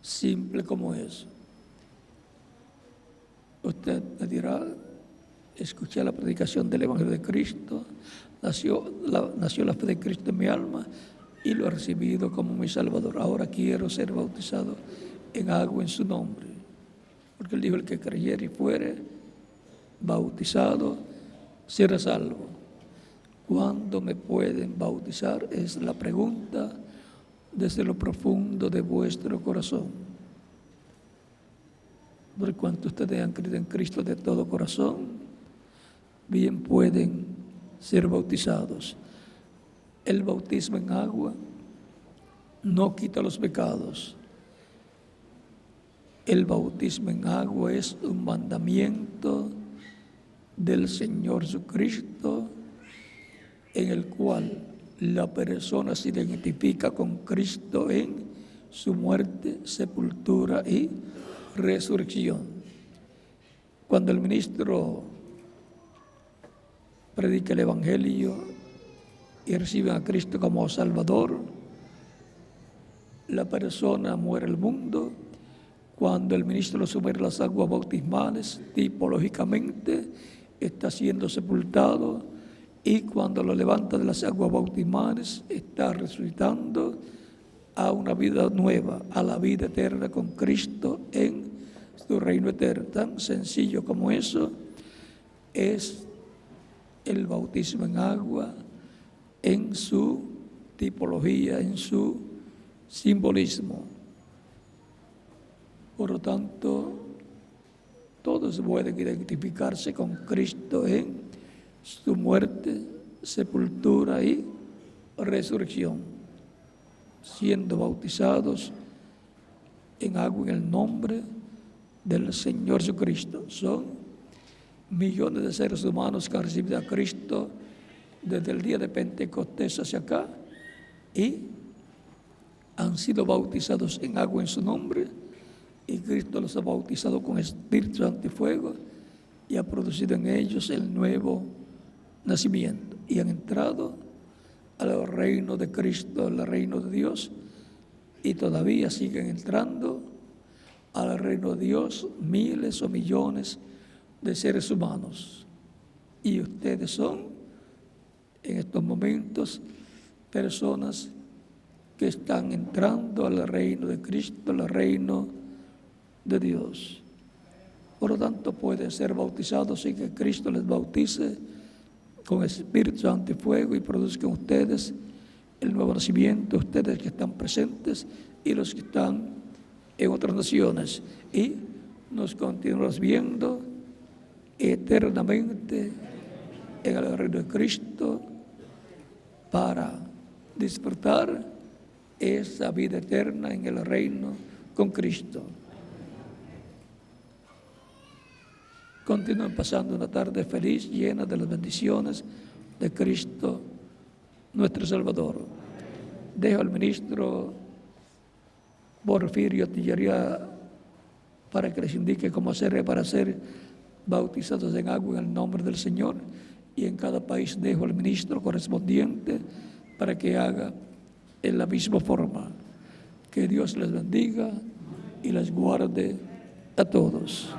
simple como eso. Usted me dirá: escuché la predicación del Evangelio de Cristo, nació la fe de Cristo en mi alma y lo he recibido como mi Salvador. Ahora quiero ser bautizado en agua en su nombre, porque Él dijo: el que creyere y fuere bautizado será salvo. ¿Cuándo me pueden bautizar? Es la pregunta desde lo profundo de vuestro corazón. Por cuanto ustedes han creído en Cristo de todo corazón, bien pueden ser bautizados. El bautismo en agua no quita los pecados. El bautismo en agua es un mandamiento del Señor Jesucristo, en el cual la persona se identifica con Cristo en su muerte, sepultura y resurrección. Cuando el ministro predica el Evangelio y recibe a Cristo como Salvador, la persona muere al mundo. Cuando el ministro lo sube a las aguas bautismales, tipológicamente está siendo sepultado, y cuando lo levanta de las aguas bautismales está resucitando a una vida nueva, a la vida eterna con Cristo en su reino eterno. Tan sencillo como eso es el bautismo en agua, en su tipología, en su simbolismo. Por lo tanto, todos pueden identificarse con Cristo en su muerte, sepultura y resurrección, siendo bautizados en agua en el nombre del Señor Jesucristo. Son millones de seres humanos que han recibido a Cristo desde el día de Pentecostés hacia acá y han sido bautizados en agua en su nombre, y Cristo los ha bautizado con Espíritu Santo y fuego y ha producido en ellos el nuevo nacimiento, y han entrado al reino de Cristo, al reino de Dios, y todavía siguen entrando al reino de Dios miles o millones de seres humanos. Y ustedes son en estos momentos personas que están entrando al reino de Cristo, al reino de Dios. Por lo tanto, pueden ser bautizados sin que Cristo les bautice con Espíritu Santo y fuego, y produzcan ustedes el nuevo nacimiento, ustedes que están presentes y los que están en otras naciones, y nos continuamos viendo eternamente en el reino de Cristo para disfrutar esa vida eterna en el reino con Cristo. Continúen pasando una tarde feliz, llena de las bendiciones de Cristo, nuestro Salvador. Dejo al ministro Porfirio Tillería para que les indique cómo hacer para ser bautizados en agua en el nombre del Señor, y en cada país dejo al ministro correspondiente para que haga en la misma forma. Que Dios les bendiga y les guarde a todos.